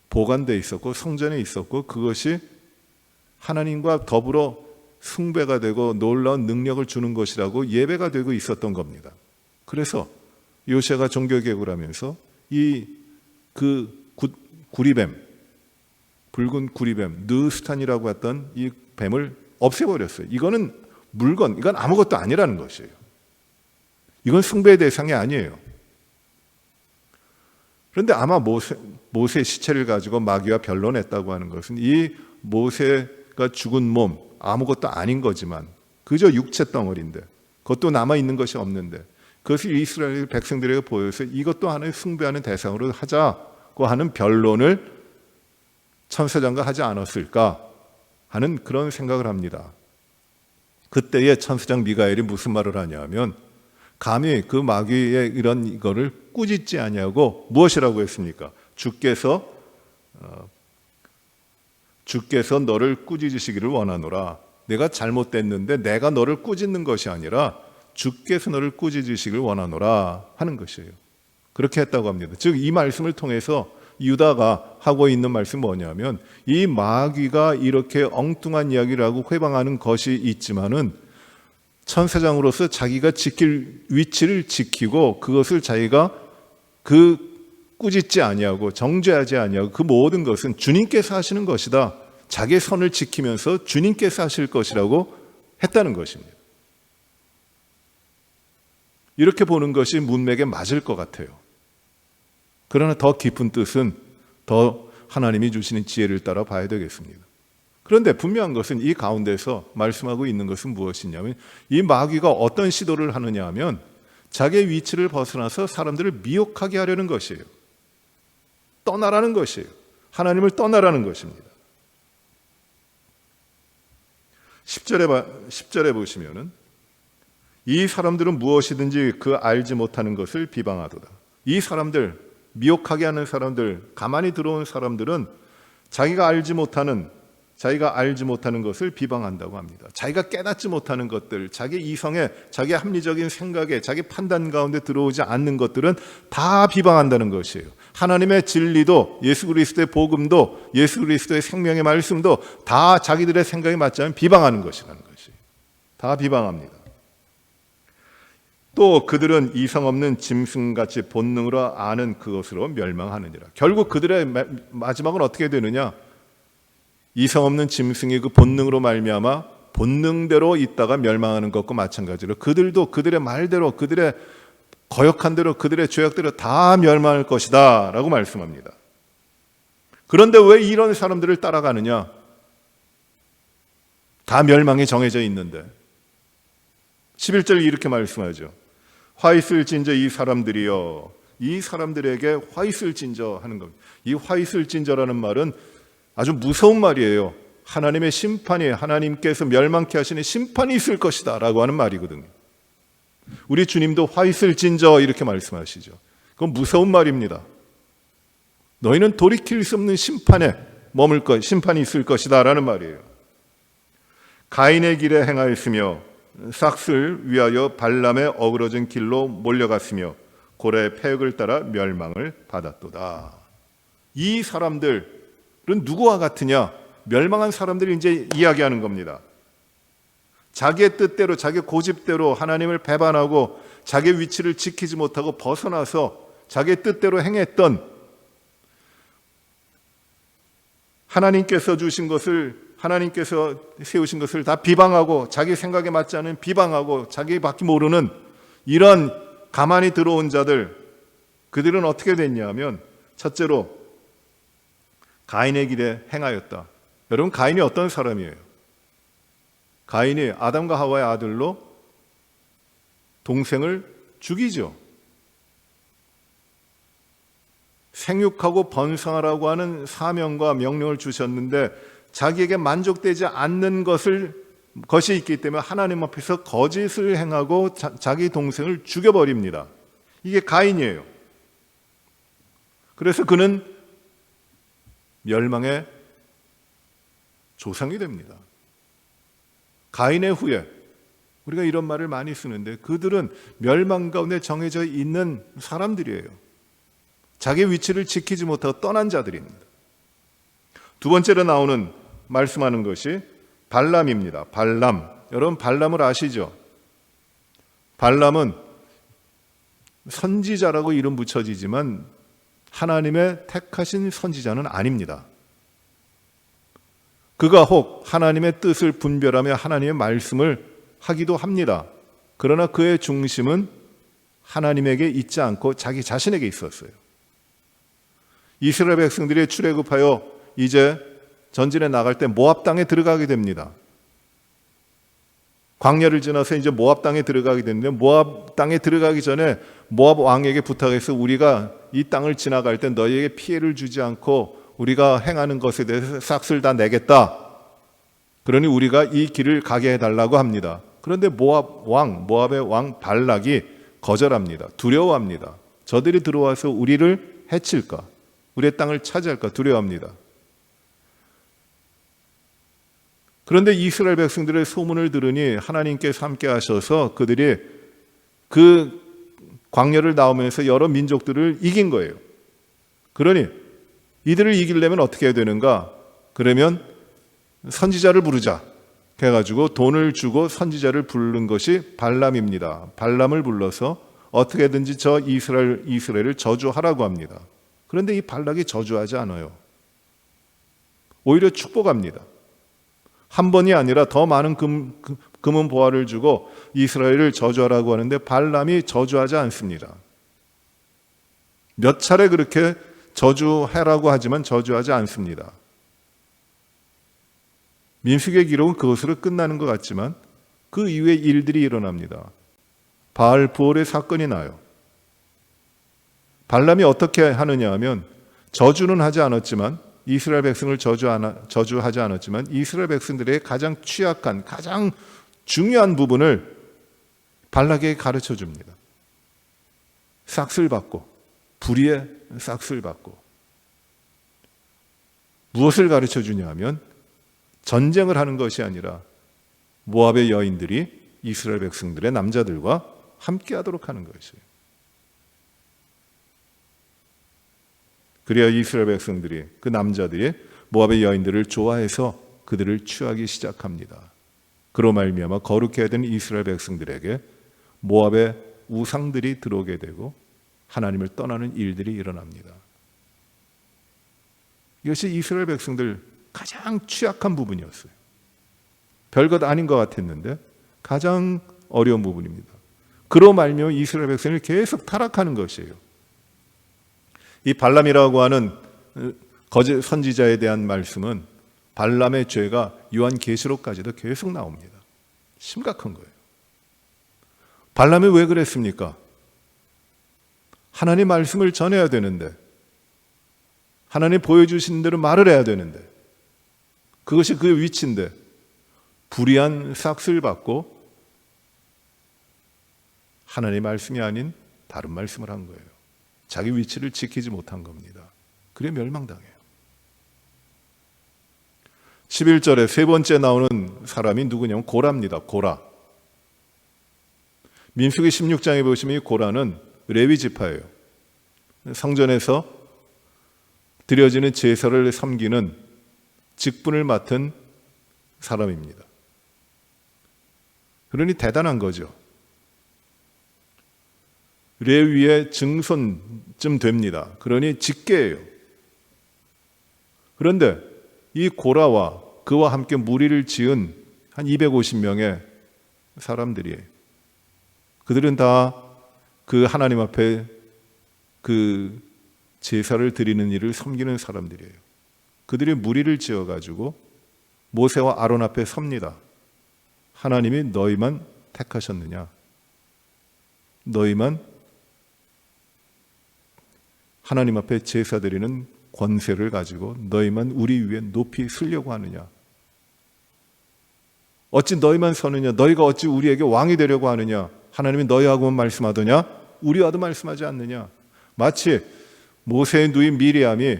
보관되어 있었고 성전에 있었고 그것이 하나님과 더불어 숭배가 되고 놀라운 능력을 주는 것이라고 예배가 되고 있었던 겁니다. 그래서 요시아가 종교개혁을 하면서 구리뱀, 붉은 구리뱀, 느스탄이라고 했던 이 뱀을 없애버렸어요. 이거는 물건, 이건 아무것도 아니라는 것이에요. 이건 숭배의 대상이 아니에요. 그런데 아마 모세의 시체를 가지고 마귀와 변론했다고 하는 것은 이 모세가 죽은 몸 아무것도 아닌 거지만 그저 육체 덩어리인데 그것도 남아있는 것이 없는데 그것을 이스라엘 백성들에게 보여서 이것도 하나의 숭배하는 대상으로 하자고 하는 변론을 천사장과 하지 않았을까 하는 그런 생각을 합니다. 그때에 천사장 미가엘이 무슨 말을 하냐면 감히 그 마귀의 이런 이거를 꾸짖지 아니하고 무엇이라고 했습니까? 주께서 너를 꾸짖으시기를 원하노라. 내가 잘못됐는데 내가 너를 꾸짖는 것이 아니라 주께서 너를 꾸짖으시기를 원하노라 하는 것이에요. 그렇게 했다고 합니다. 즉 이 말씀을 통해서 유다가 하고 있는 말씀은 뭐냐면 이 마귀가 이렇게 엉뚱한 이야기를 하고 회방하는 것이 있지만은 천사장으로서 자기가 지킬 위치를 지키고 그것을 자기가 꾸짖지 아니하고 정죄하지 아니하고 그 모든 것은 주님께서 하시는 것이다. 자기의 선을 지키면서 주님께서 하실 것이라고 했다는 것입니다. 이렇게 보는 것이 문맥에 맞을 것 같아요. 그러나 더 깊은 뜻은 더 하나님이 주시는 지혜를 따라 봐야 되겠습니다. 그런데 분명한 것은 이 가운데서 말씀하고 있는 것은 무엇이냐면 이 마귀가 어떤 시도를 하느냐 하면 자기의 위치를 벗어나서 사람들을 미혹하게 하려는 것이에요. 떠나라는 것이에요. 하나님을 떠나라는 것입니다. 10절에 보시면은 이 사람들은 무엇이든지 그 알지 못하는 것을 비방하도다. 이 사람들, 미혹하게 하는 사람들, 가만히 들어온 사람들은 자기가 알지 못하는 것을 비방한다고 합니다. 자기가 깨닫지 못하는 것들, 자기 이성에, 자기 합리적인 생각에, 자기 판단 가운데 들어오지 않는 것들은 다 비방한다는 것이에요. 하나님의 진리도, 예수 그리스도의 복음도, 예수 그리스도의 생명의 말씀도 다 자기들의 생각에 맞지 않으면 비방하는 것이라는 것이. 다 비방합니다. 또 그들은 이성 없는 짐승같이 본능으로 아는 그것으로 멸망하느니라. 결국 그들의 마지막은 어떻게 되느냐? 이성 없는 짐승이 그 본능으로 말미암아 본능대로 있다가 멸망하는 것과 마찬가지로 그들도 그들의 말대로, 그들의 거역한 대로, 그들의 죄악대로 다 멸망할 것이다 라고 말씀합니다. 그런데 왜 이런 사람들을 따라가느냐? 다 멸망이 정해져 있는데 11절 이렇게 말씀하죠. 화 있을진저 이 사람들이여. 이 사람들에게 화 있을진저 하는 겁니다. 이 화 있을진저라는 말은 아주 무서운 말이에요. 하나님의 심판이, 하나님께서 멸망케 하시는 심판이 있을 것이다 라고 하는 말이거든요. 우리 주님도 화 있을진저 이렇게 말씀하시죠. 그건 무서운 말입니다. 너희는 돌이킬 수 없는 심판에 머물 것, 심판이 있을 것이다 라는 말이에요. 가인의 길에 행하였으며 삭슬 위하여 발람의 어그러진 길로 몰려갔으며 고래의 패역을 따라 멸망을 받았도다. 이 사람들은 누구와 같으냐? 멸망한 사람들이 이제 이야기하는 겁니다. 자기의 뜻대로, 자기의 고집대로 하나님을 배반하고 자기의 위치를 지키지 못하고 벗어나서 자기의 뜻대로 행했던, 하나님께서 주신 것을, 하나님께서 세우신 것을 다 비방하고 자기 생각에 맞지 않은 비방하고 자기밖에 모르는 이런 가만히 들어온 자들, 그들은 어떻게 됐냐면 첫째로 가인의 길에 행하였다. 여러분, 가인이 어떤 사람이에요? 가인이 아담과 하와의 아들로 동생을 죽이죠. 생육하고 번성하라고 하는 사명과 명령을 주셨는데 자기에게 만족되지 않는 것이 있기 때문에 하나님 앞에서 거짓을 행하고 자기 동생을 죽여버립니다. 이게 가인이에요. 그래서 그는 멸망의 조상이 됩니다. 가인의 후예, 우리가 이런 말을 많이 쓰는데 그들은 멸망 가운데 정해져 있는 사람들이에요. 자기 위치를 지키지 못하고 떠난 자들입니다. 두 번째로 나오는 말씀하는 것이 발람입니다. 발람. 여러분, 발람을 아시죠? 발람은 선지자라고 이름 붙여지지만 하나님의 택하신 선지자는 아닙니다. 그가 혹 하나님의 뜻을 분별하며 하나님의 말씀을 하기도 합니다. 그러나 그의 중심은 하나님에게 있지 않고 자기 자신에게 있었어요. 이스라엘 백성들이 출애굽하여 이제 전진에 나갈 때 모압 땅에 들어가게 됩니다. 광야를 지나서 이제 모압 땅에 들어가게 되는데 모압 땅에 들어가기 전에 모압 왕에게 부탁해서 우리가 이 땅을 지나갈 때 너희에게 피해를 주지 않고 우리가 행하는 것에 대해서 싹쓸 다 내겠다. 그러니 우리가 이 길을 가게 해달라고 합니다. 그런데 모압의 왕 발락이 거절합니다. 두려워합니다. 저들이 들어와서 우리를 해칠까? 우리의 땅을 차지할까? 두려워합니다. 그런데 이스라엘 백성들의 소문을 들으니 하나님께서 함께 하셔서 그들이 그 광야를 나오면서 여러 민족들을 이긴 거예요. 그러니 이들을 이기려면 어떻게 해야 되는가? 그러면 선지자를 부르자. 해가지고 돈을 주고 선지자를 부른 것이 발람입니다. 발람을 불러서 어떻게든지 저 이스라엘을 저주하라고 합니다. 그런데 이 발락이 저주하지 않아요. 오히려 축복합니다. 한 번이 아니라 더 많은 금은 보화를 주고 이스라엘을 저주하라고 하는데 발람이 저주하지 않습니다. 몇 차례 그렇게 저주하라고 하지만 저주하지 않습니다. 민수기의 기록은 그것으로 끝나는 것 같지만 그 이후에 일들이 일어납니다. 바알 부올의 사건이 나요. 발람이 어떻게 하느냐 하면 저주는 하지 않았지만 이스라엘 백성을 저주하지 않았지만 이스라엘 백성들의 가장 취약한 가장 중요한 부분을 발락에게 가르쳐 줍니다. 싹쓸 받고 불의의 싹쓸 받고 무엇을 가르쳐 주냐 하면 전쟁을 하는 것이 아니라 모압의 여인들이 이스라엘 백성들의 남자들과 함께 하도록 하는 것이에요. 그래야 이스라엘 백성들이 그 남자들이 모압의 여인들을 좋아해서 그들을 취하기 시작합니다. 그로 말미암아 거룩해야 되는 이스라엘 백성들에게 모압의 우상들이 들어오게 되고 하나님을 떠나는 일들이 일어납니다. 이것이 이스라엘 백성들 가장 취약한 부분이었어요. 별것 아닌 것 같았는데 가장 어려운 부분입니다. 그로 말미암아 이스라엘 백성을 계속 타락하는 것이에요. 이 발람이라고 하는 거짓 선지자에 대한 말씀은 발람의 죄가 요한계시록까지도 계속 나옵니다. 심각한 거예요. 발람이 왜 그랬습니까? 하나님 말씀을 전해야 되는데 하나님 보여주신 대로 말을 해야 되는데 그것이 그 위치인데 불의한 삭슬 받고 하나님의 말씀이 아닌 다른 말씀을 한 거예요. 자기 위치를 지키지 못한 겁니다. 그래 멸망당해요. 11절에 세 번째 나오는 사람이 누구냐면 고라입니다. 고라. 민수기 16장에 보시면 이 고라는 레위 지파예요. 성전에서 드려지는 제사를 섬기는 직분을 맡은 사람입니다. 그러니 대단한 거죠. 레위의 증손쯤 됩니다. 그러니 직계예요. 그런데 이 고라와 그와 함께 무리를 지은 한 250명의 사람들이에요. 그들은 다 그 하나님 앞에 그 제사를 드리는 일을 섬기는 사람들이에요. 그들이 무리를 지어가지고 모세와 아론 앞에 섭니다. 하나님이 너희만 택하셨느냐? 너희만 하나님 앞에 제사 드리는 권세를 가지고 너희만 우리 위에 높이 쓰려고 하느냐? 어찌 너희만 서느냐? 너희가 어찌 우리에게 왕이 되려고 하느냐? 하나님이 너희하고만 말씀하더냐? 우리와도 말씀하지 않느냐? 마치 모세의 누이 미리암이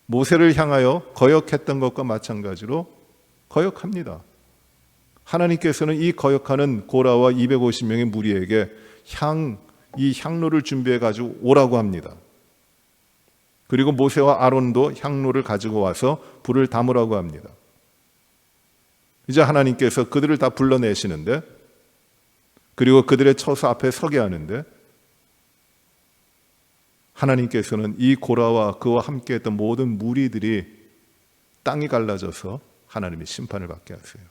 모세를 향하여 거역했던 것과 마찬가지로 거역합니다. 하나님께서는 이 거역하는 고라와 250명의 무리에게 이 향로를 준비해 가지고 오라고 합니다. 그리고 모세와 아론도 향로를 가지고 와서 불을 담으라고 합니다. 이제 하나님께서 그들을 다 불러내시는데 그리고 그들의 처소 앞에 서게 하는데 하나님께서는 이 고라와 그와 함께했던 모든 무리들이 땅이 갈라져서 하나님의 심판을 받게 하세요.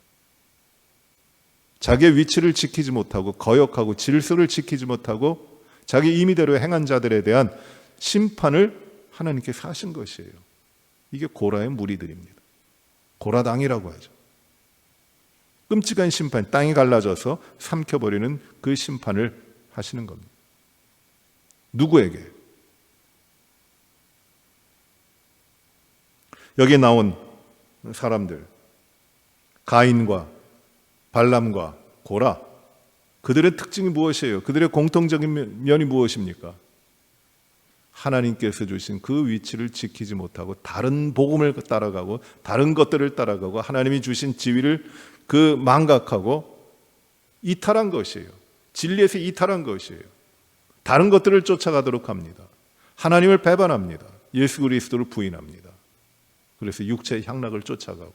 자기의 위치를 지키지 못하고 거역하고 질서를 지키지 못하고 자기 임의대로 행한 자들에 대한 심판을 하나님께서 하신 것이에요. 이게 고라의 무리들입니다. 고라당이라고 하죠. 끔찍한 심판, 땅이 갈라져서 삼켜버리는 그 심판을 하시는 겁니다. 누구에게? 여기 나온 사람들, 가인과 발람과 고라, 그들의 특징이 무엇이에요? 그들의 공통적인 면이 무엇입니까? 하나님께서 주신 그 위치를 지키지 못하고 다른 복음을 따라가고 다른 것들을 따라가고 하나님이 주신 지위를 그 망각하고 이탈한 것이에요. 진리에서 이탈한 것이에요. 다른 것들을 쫓아가도록 합니다. 하나님을 배반합니다. 예수 그리스도를 부인합니다. 그래서 육체의 향락을 쫓아가고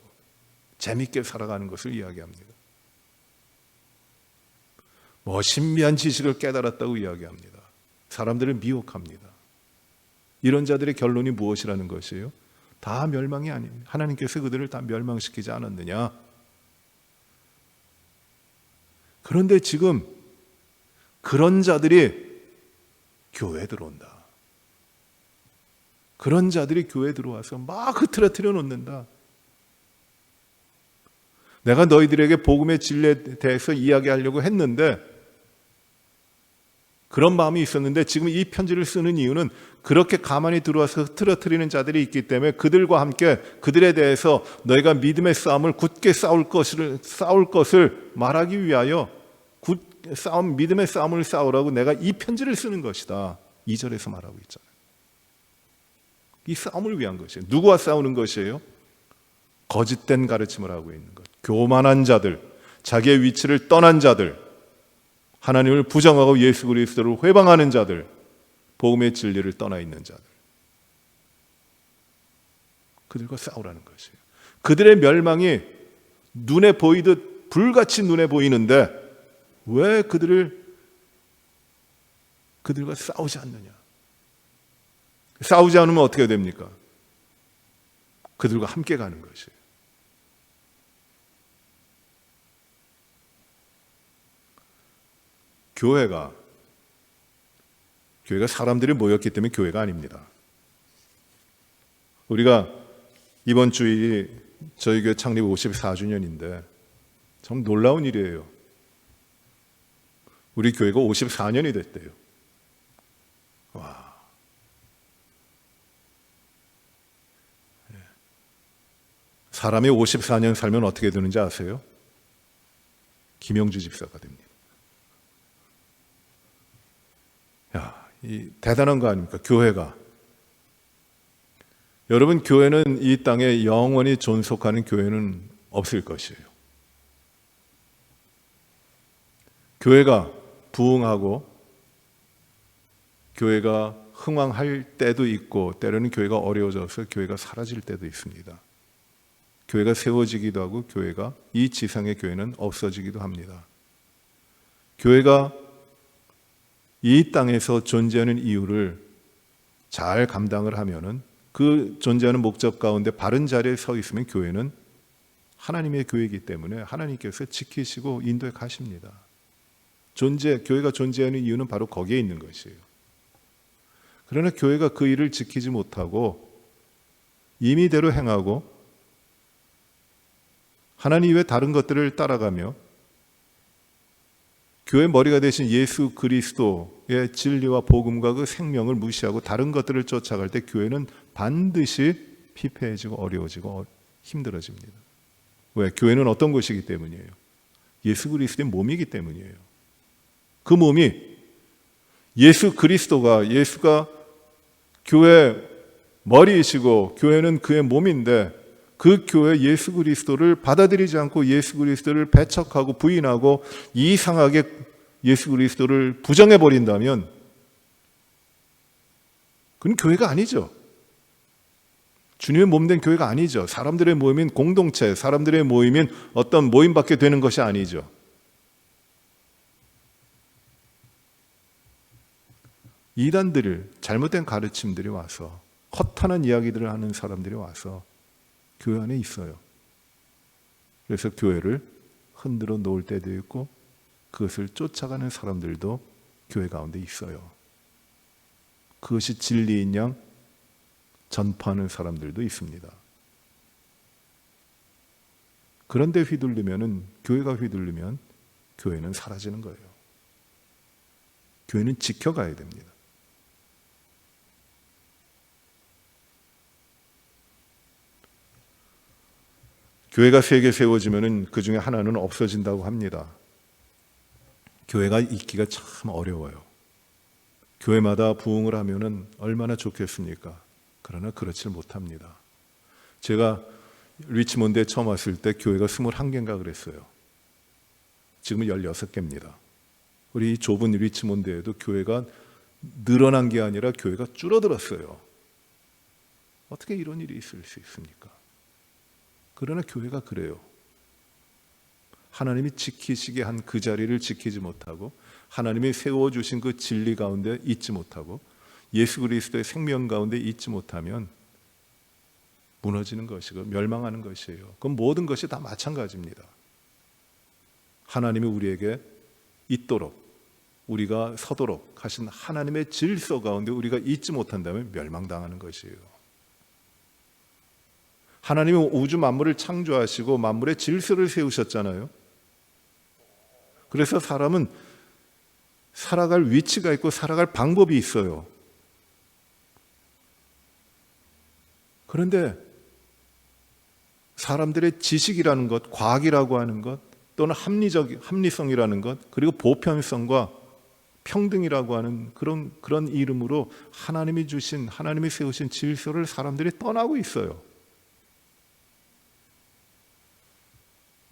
재밌게 살아가는 것을 이야기합니다. 신비한 지식을 깨달았다고 이야기합니다. 사람들을 미혹합니다. 이런 자들의 결론이 무엇이라는 것이에요? 다 멸망이 아닙니다. 하나님께서 그들을 다 멸망시키지 않았느냐? 그런데 지금 그런 자들이 교회에 들어온다. 그런 자들이 교회에 들어와서 막 흐트러뜨려 놓는다. 내가 너희들에게 복음의 진리에 대해서 이야기하려고 했는데, 그런 마음이 있었는데 지금 이 편지를 쓰는 이유는 그렇게 가만히 들어와서 흐트러뜨리는 자들이 있기 때문에 그들과 함께 그들에 대해서 너희가 믿음의 싸움을 굳게 싸울 것을 말하기 위하여 믿음의 싸움을 싸우라고 내가 이 편지를 쓰는 것이다. 2절에서 말하고 있잖아요. 이 싸움을 위한 것이에요. 누구와 싸우는 것이에요? 거짓된 가르침을 하고 있는 것. 교만한 자들, 자기의 위치를 떠난 자들, 하나님을 부정하고 예수 그리스도를 회방하는 자들, 복음의 진리를 떠나 있는 자들. 그들과 싸우라는 것이에요. 그들의 멸망이 눈에 보이듯 불같이 눈에 보이는데 왜 그들과 싸우지 않느냐? 싸우지 않으면 어떻게 됩니까? 그들과 함께 가는 것이에요. 교회가 사람들이 모였기 때문에 교회가 아닙니다. 우리가 이번 주일이 저희 교회 창립 54주년인데 참 놀라운 일이에요. 우리 교회가 54년이 됐대요. 와. 사람이 54년 살면 어떻게 되는지 아세요? 김영주 집사가 됩니다. 이 대단한 거 아닙니까? 교회가. 여러분, 교회는 이 땅에 영원히 존속하는 교회는 없을 것이에요. 교회가 부흥하고 교회가 흥왕할 때도 있고 때로는 교회가 어려워져서 교회가 사라질 때도 있습니다. 교회가 세워지기도 하고 교회가 이 지상의 교회는 없어지기도 합니다. 교회가 이 땅에서 존재하는 이유를 잘 감당을 하면은 그 존재하는 목적 가운데 바른 자리에 서 있으면 교회는 하나님의 교회이기 때문에 하나님께서 지키시고 인도해 가십니다. 교회가 존재하는 이유는 바로 거기에 있는 것이에요. 그러나 교회가 그 일을 지키지 못하고 임의대로 행하고 하나님 외 다른 것들을 따라가며 교회 머리가 되신 예수 그리스도의 진리와 복음과 그 생명을 무시하고 다른 것들을 쫓아갈 때 교회는 반드시 피폐해지고 어려워지고 힘들어집니다. 왜? 교회는 어떤 곳이기 때문이에요? 예수 그리스도의 몸이기 때문이에요. 그 몸이 예수가 교회 머리이시고 교회는 그의 몸인데 그 교회 예수 그리스도를 받아들이지 않고 예수 그리스도를 배척하고 부인하고 이상하게 예수 그리스도를 부정해 버린다면 그건 교회가 아니죠. 주님의 몸된 교회가 아니죠. 사람들의 모임인 공동체, 사람들의 모임인 어떤 모임밖에 되는 것이 아니죠. 이단들, 잘못된 가르침들이 와서 허탄한 이야기들을 하는 사람들이 와서 교회 안에 있어요. 그래서 교회를 흔들어 놓을 때도 있고 그것을 쫓아가는 사람들도 교회 가운데 있어요. 그것이 진리인 양 전파하는 사람들도 있습니다. 그런데 교회가 휘둘리면 교회는 사라지는 거예요. 교회는 지켜가야 됩니다. 교회가 3개 세워지면 그 중에 하나는 없어진다고 합니다. 교회가 있기가 참 어려워요. 교회마다 부흥을 하면 얼마나 좋겠습니까? 그러나 그렇지 못합니다. 제가 리치몬드에 처음 왔을 때 교회가 21개인가 그랬어요. 지금은 16개입니다. 우리 좁은 리치몬드에도 교회가 늘어난 게 아니라 교회가 줄어들었어요. 어떻게 이런 일이 있을 수 있습니까? 그러나 교회가 그래요. 하나님이 지키시게 한 그 자리를 지키지 못하고 하나님이 세워주신 그 진리 가운데 있지 못하고 예수 그리스도의 생명 가운데 있지 못하면 무너지는 것이고 멸망하는 것이에요. 그럼 모든 것이 다 마찬가지입니다. 하나님이 우리에게 있도록 우리가 서도록 하신 하나님의 질서 가운데 우리가 있지 못한다면 멸망당하는 것이에요. 하나님은 우주 만물을 창조하시고 만물의 질서를 세우셨잖아요. 그래서 사람은 살아갈 위치가 있고 살아갈 방법이 있어요. 그런데 사람들의 지식이라는 것, 과학이라고 하는 것, 또는 합리성이라는 것, 그리고 보편성과 평등이라고 하는 그런 이름으로 하나님이 주신, 하나님이 세우신 질서를 사람들이 떠나고 있어요.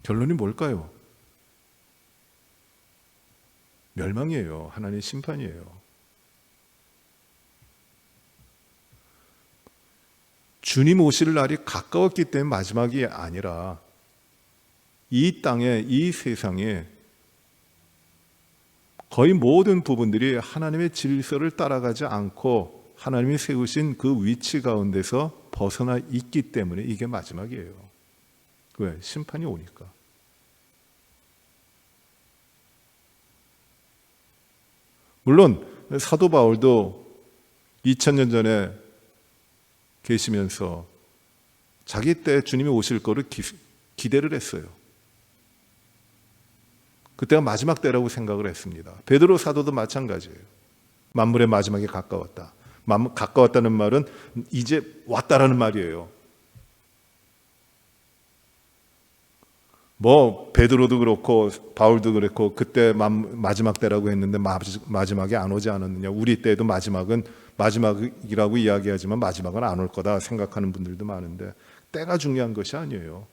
결론이 뭘까요? 멸망이에요. 하나님의 심판이에요. 주님 오실 날이 가까웠기 때문에 마지막이 아니라 이 땅에, 이 세상에 거의 모든 부분들이 하나님의 질서를 따라가지 않고 하나님이 세우신 그 위치 가운데서 벗어나 있기 때문에 이게 마지막이에요. 왜? 심판이 오니까. 물론 사도 바울도 2000년 전에 계시면서 자기 때 주님이 오실 거를 기대를 했어요. 그때가 마지막 때라고 생각을 했습니다. 베드로 사도도 마찬가지예요. 만물의 마지막에 가까웠다. 가까웠다는 말은 이제 왔다라는 말이에요. 뭐 베드로도 그렇고 바울도 그렇고 그때 마지막 때라고 했는데 마지막이 안 오지 않았느냐. 우리 때도 마지막은 마지막이라고 이야기하지만 마지막은 안 올 거다 생각하는 분들도 많은데 때가 중요한 것이 아니에요.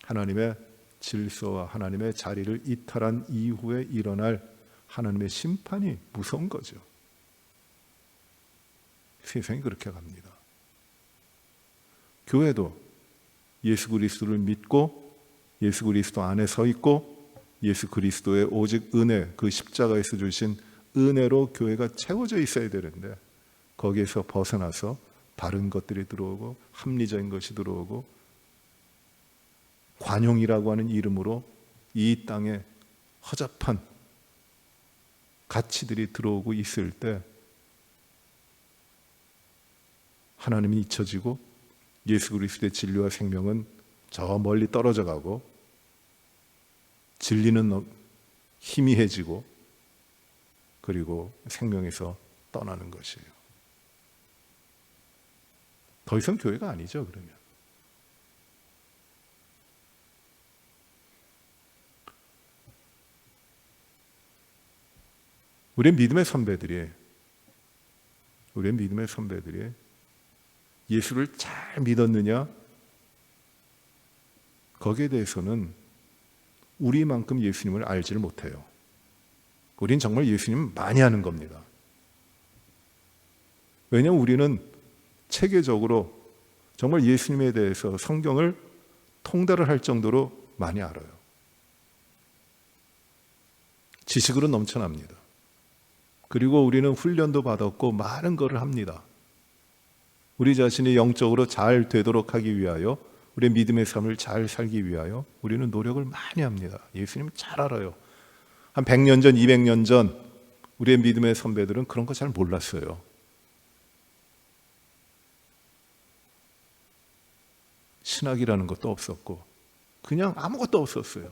하나님의 질서와 하나님의 자리를 이탈한 이후에 일어날 하나님의 심판이 무서운 거죠. 세상이 그렇게 갑니다. 교회도 예수 그리스도를 믿고 예수 그리스도 안에 서 있고 예수 그리스도의 오직 은혜, 그 십자가에서 주신 은혜로 교회가 채워져 있어야 되는데 거기에서 벗어나서 다른 것들이 들어오고 합리적인 것이 들어오고 관용이라고 하는 이름으로 이 땅에 허접한 가치들이 들어오고 있을 때 하나님이 잊혀지고 예수 그리스도의 진리와 생명은 저 멀리 떨어져 가고 진리는 희미해지고 그리고 생명에서 떠나는 것이에요. 더 이상 교회가 아니죠, 그러면. 우리의 믿음의 선배들이 예수를 잘 믿었느냐? 거기에 대해서는 우리만큼 예수님을 알지를 못해요. 우린 정말 예수님 많이 아는 겁니다. 왜냐하면 우리는 체계적으로 정말 예수님에 대해서 성경을 통달을 할 정도로 많이 알아요. 지식으로 넘쳐납니다. 그리고 우리는 훈련도 받았고 많은 것을 합니다. 우리 자신이 영적으로 잘 되도록 하기 위하여 우리의 믿음의 삶을 잘 살기 위하여 우리는 노력을 많이 합니다. 예수님 잘 알아요. 한 100년 전, 200년 전 우리의 믿음의 선배들은 그런 거 잘 몰랐어요. 신학이라는 것도 없었고 그냥 아무것도 없었어요.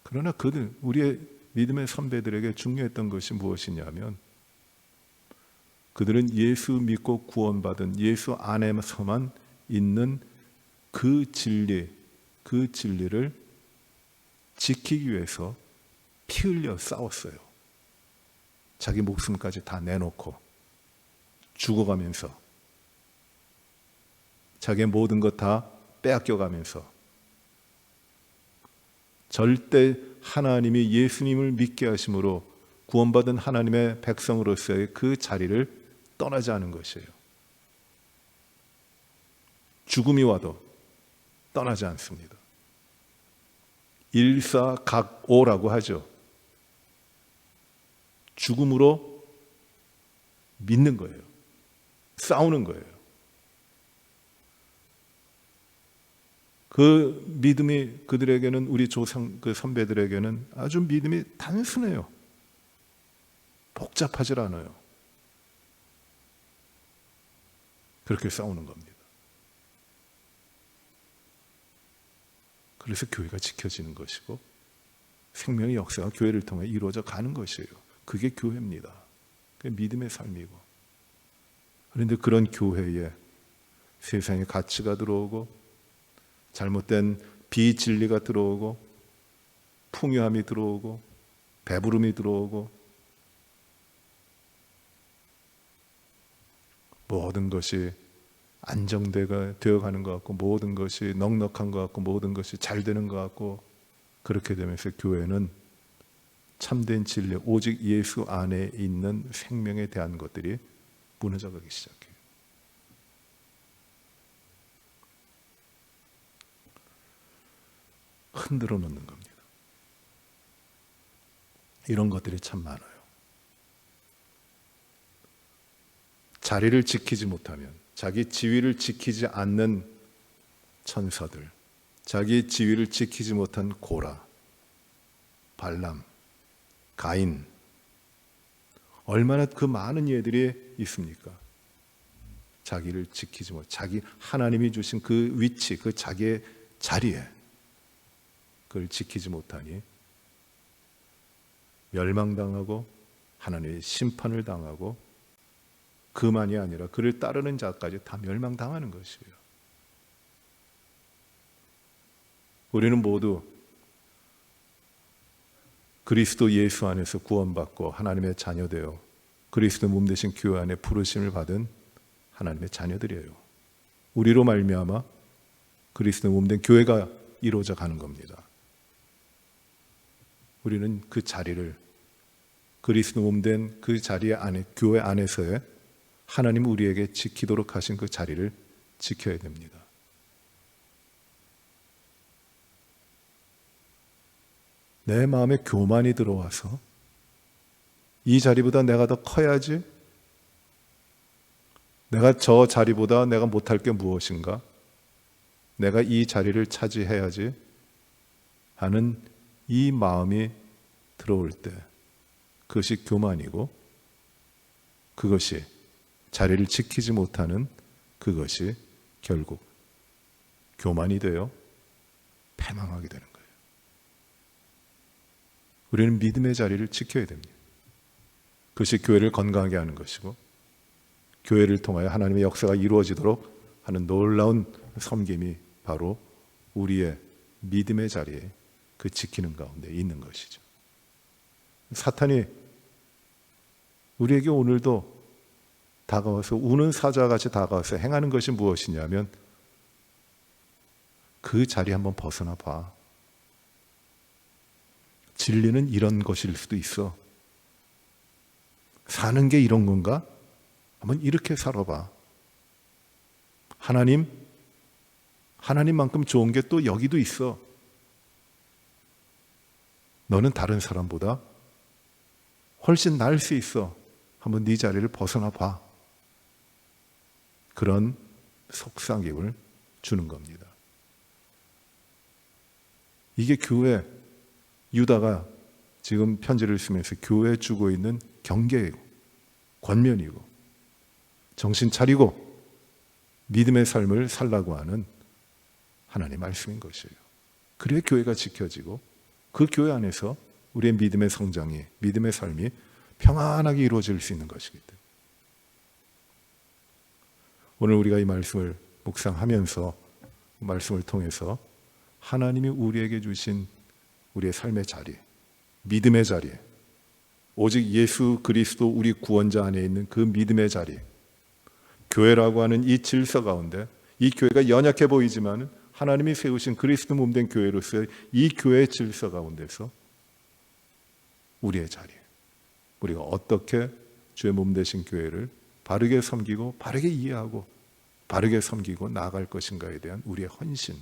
그러나 우리의 믿음의 선배들에게 중요했던 것이 무엇이냐면 그들은 예수 믿고 구원받은 예수 안에서만 있는 그 진리를 지키기 위해서 피 흘려 싸웠어요. 자기 목숨까지 다 내놓고 죽어가면서 자기의 모든 것 다 빼앗겨가면서 절대 하나님이 예수님을 믿게 하심으로 구원받은 하나님의 백성으로서의 그 자리를 떠나지 않은 것이에요. 죽음이 와도 떠나지 않습니다. 일사각오라고 하죠. 죽음으로 믿는 거예요. 싸우는 거예요. 그 믿음이 그들에게는, 우리 조상 그 선배들에게는 아주 믿음이 단순해요. 복잡하질 않아요. 그렇게 싸우는 겁니다. 그래서 교회가 지켜지는 것이고 생명의 역사가 교회를 통해 이루어져 가는 것이에요. 그게 교회입니다. 그게 믿음의 삶이고. 그런데 그런 교회에 세상의 가치가 들어오고 잘못된 비진리가 들어오고 풍요함이 들어오고 배부름이 들어오고 모든 것이 안정되어 가는 것 같고 모든 것이 넉넉한 것 같고 모든 것이 잘 되는 것 같고 그렇게 되면서 교회는 참된 진리 오직 예수 안에 있는 생명에 대한 것들이 무너져가기 시작해요. 흔들어 놓는 겁니다. 이런 것들이 참 많아요. 자리를 지키지 못하면, 자기 지위를 지키지 않는 천사들, 자기 지위를 지키지 못한 고라, 발람, 가인, 얼마나 그 많은 예들이 있습니까? 자기를 지키지 못, 자기 하나님이 주신 그 위치, 그 자기의 자리에 그걸 지키지 못하니 멸망당하고 하나님의 심판을 당하고 그만이 아니라 그를 따르는 자까지 다 멸망당하는 것이에요. 우리는 모두 그리스도 예수 안에서 구원받고 하나님의 자녀되어 그리스도 몸 되신 교회 안에 부르심을 받은 하나님의 자녀들이에요. 우리로 말미암아 그리스도 몸 된 교회가 이루어져 가는 겁니다. 우리는 그 자리를, 그리스도 몸 된 그 자리 안에, 교회 안에서의 하나님 우리에게 지키도록 하신 그 자리를 지켜야 됩니다. 내 마음에 교만이 들어와서 이 자리보다 내가 더 커야지, 내가 저 자리보다 내가 못할 게 무엇인가, 내가 이 자리를 차지해야지 하는 이 마음이 들어올 때 그것이 교만이고 그것이 자리를 지키지 못하는 그것이 결국 교만이 되어 패망하게 되는 거예요. 우리는 믿음의 자리를 지켜야 됩니다. 그것이 교회를 건강하게 하는 것이고 교회를 통하여 하나님의 역사가 이루어지도록 하는 놀라운 섬김이 바로 우리의 믿음의 자리에 그 지키는 가운데 있는 것이죠. 사탄이 우리에게 오늘도 다가와서 우는 사자같이 다가와서 행하는 것이 무엇이냐면 그 자리 한번 벗어나 봐. 진리는 이런 것일 수도 있어. 사는 게 이런 건가? 한번 이렇게 살아봐. 하나님만큼 좋은 게 또 여기도 있어. 너는 다른 사람보다 훨씬 나을 수 있어. 한번 네 자리를 벗어나 봐. 그런 속삭임을 주는 겁니다. 이게 교회, 유다가 지금 편지를 쓰면서 교회에 주고 있는 경계이고 권면이고 정신 차리고 믿음의 삶을 살라고 하는 하나님의 말씀인 것이에요. 그래야 교회가 지켜지고 그 교회 안에서 우리의 믿음의 성장이, 믿음의 삶이 평안하게 이루어질 수 있는 것이기 때문에 오늘 우리가 이 말씀을 묵상하면서 말씀을 통해서 하나님이 우리에게 주신 우리의 삶의 자리, 믿음의 자리, 오직 예수 그리스도 우리 구원자 안에 있는 그 믿음의 자리, 교회라고 하는 이 질서 가운데 이 교회가 연약해 보이지만 하나님이 세우신 그리스도 몸 된 교회로서의 이 교회의 질서 가운데서 우리의 자리, 우리가 어떻게 주의 몸 되신 교회를 바르게 섬기고 바르게 이해하고 바르게 섬기고 나아갈 것인가에 대한 우리의 헌신,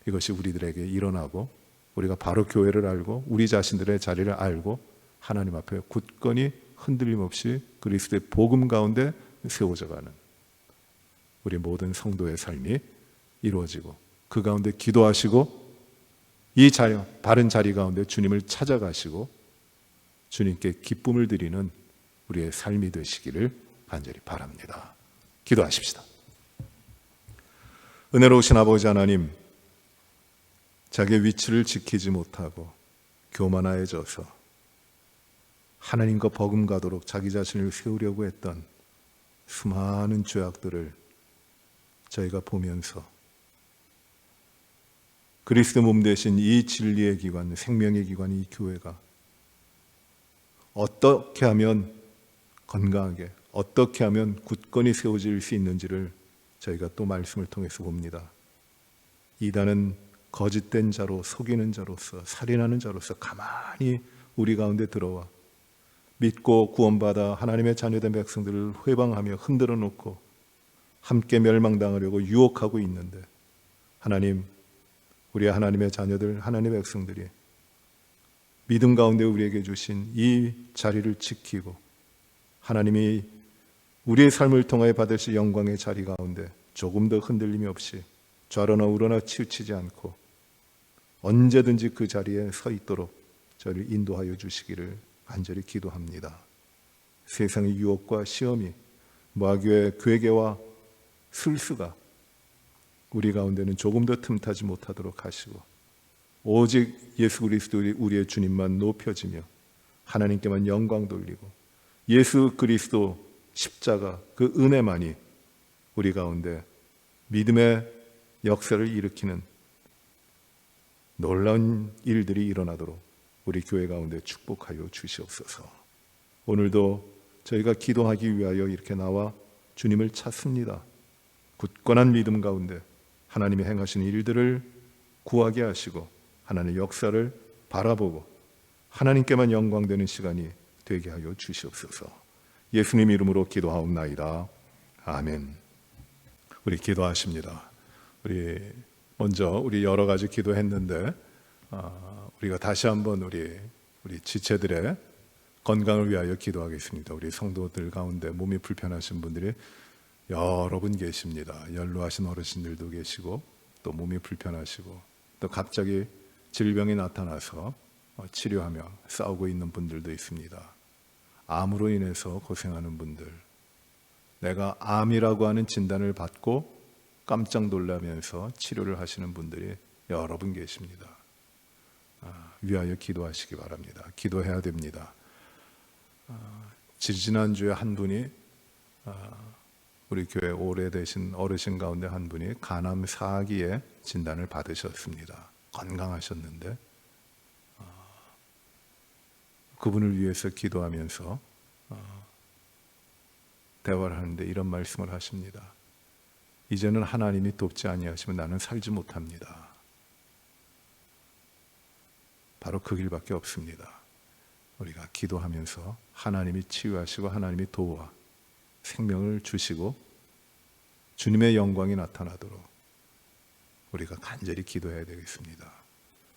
이것이 우리들에게 일어나고 우리가 바로 교회를 알고 우리 자신들의 자리를 알고 하나님 앞에 굳건히 흔들림 없이 그리스도의 복음 가운데 세워져가는 우리 모든 성도의 삶이 이루어지고 그 가운데 기도하시고 이 자리, 바른 자리 가운데 주님을 찾아가시고 주님께 기쁨을 드리는 우리의 삶이 되시기를 간절히 바랍니다. 기도하십시다. 은혜로우신 아버지 하나님, 자기의 위치를 지키지 못하고 교만하여져서 하나님과 버금가도록 자기 자신을 세우려고 했던 수많은 죄악들을 저희가 보면서 그리스도 몸 되신 이 진리의 기관, 생명의 기관, 이 교회가 어떻게 하면 건강하게, 어떻게 하면 굳건히 세워질 수 있는지를 저희가 또 말씀을 통해서 봅니다. 이단은 거짓된 자로, 속이는 자로서, 살인하는 자로서 가만히 우리 가운데 들어와 믿고 구원받아 하나님의 자녀된 백성들을 회방하며 흔들어 놓고 함께 멸망당하려고 유혹하고 있는데, 하나님, 우리 하나님의 자녀들, 하나님의 백성들이 믿음 가운데 우리에게 주신 이 자리를 지키고 하나님이 우리의 삶을 통하여 받으실 영광의 자리 가운데 조금 더 흔들림이 없이 좌로나 우로나 치우치지 않고 언제든지 그 자리에 서 있도록 저를 인도하여 주시기를 간절히 기도합니다. 세상의 유혹과 시험이, 마귀의 괴계와 술수가 우리 가운데는 조금 더 틈타지 못하도록 하시고 오직 예수 그리스도 우리의 주님만 높여지며 하나님께만 영광 돌리고 예수 그리스도 십자가 그 은혜만이 우리 가운데 믿음의 역사를 일으키는 놀라운 일들이 일어나도록 우리 교회 가운데 축복하여 주시옵소서. 오늘도 저희가 기도하기 위하여 이렇게 나와 주님을 찾습니다. 굳건한 믿음 가운데 하나님이 행하시는 일들을 구하게 하시고 하나님의 역사를 바라보고 하나님께만 영광되는 시간이 되게 하여 주시옵소서. 예수님 이름으로 기도하옵나이다. 아멘. 우리 기도하십니다. 우리 여러 가지 기도했는데 우리가 다시 한번 우리 지체들의 건강을 위하여 기도하겠습니다. 우리 성도들 가운데 몸이 불편하신 분들이 여러 분 계십니다. 연로하신 어르신들도 계시고 또 몸이 불편하시고 또 갑자기 질병이 나타나서 치료하며 싸우고 있는 분들도 있습니다. 암으로 인해서 고생하는 분들, 내가 암이라고 하는 진단을 받고 깜짝 놀라면서 치료를 하시는 분들이 여러 분 계십니다. 위하여 기도하시기 바랍니다. 기도해야 됩니다. 지지난주에 한 분이 우리 교회 오래되신 어르신 가운데 한 분이 간암 4기에 진단을 받으셨습니다. 건강하셨는데 그분을 위해서 기도하면서 대화를 하는데 이런 말씀을 하십니다. 이제는 하나님이 돕지 아니하시면 나는 살지 못합니다. 바로 그 길밖에 없습니다. 우리가 기도하면서 하나님이 치유하시고 하나님이 도와 생명을 주시고 주님의 영광이 나타나도록 우리가 간절히 기도해야 되겠습니다.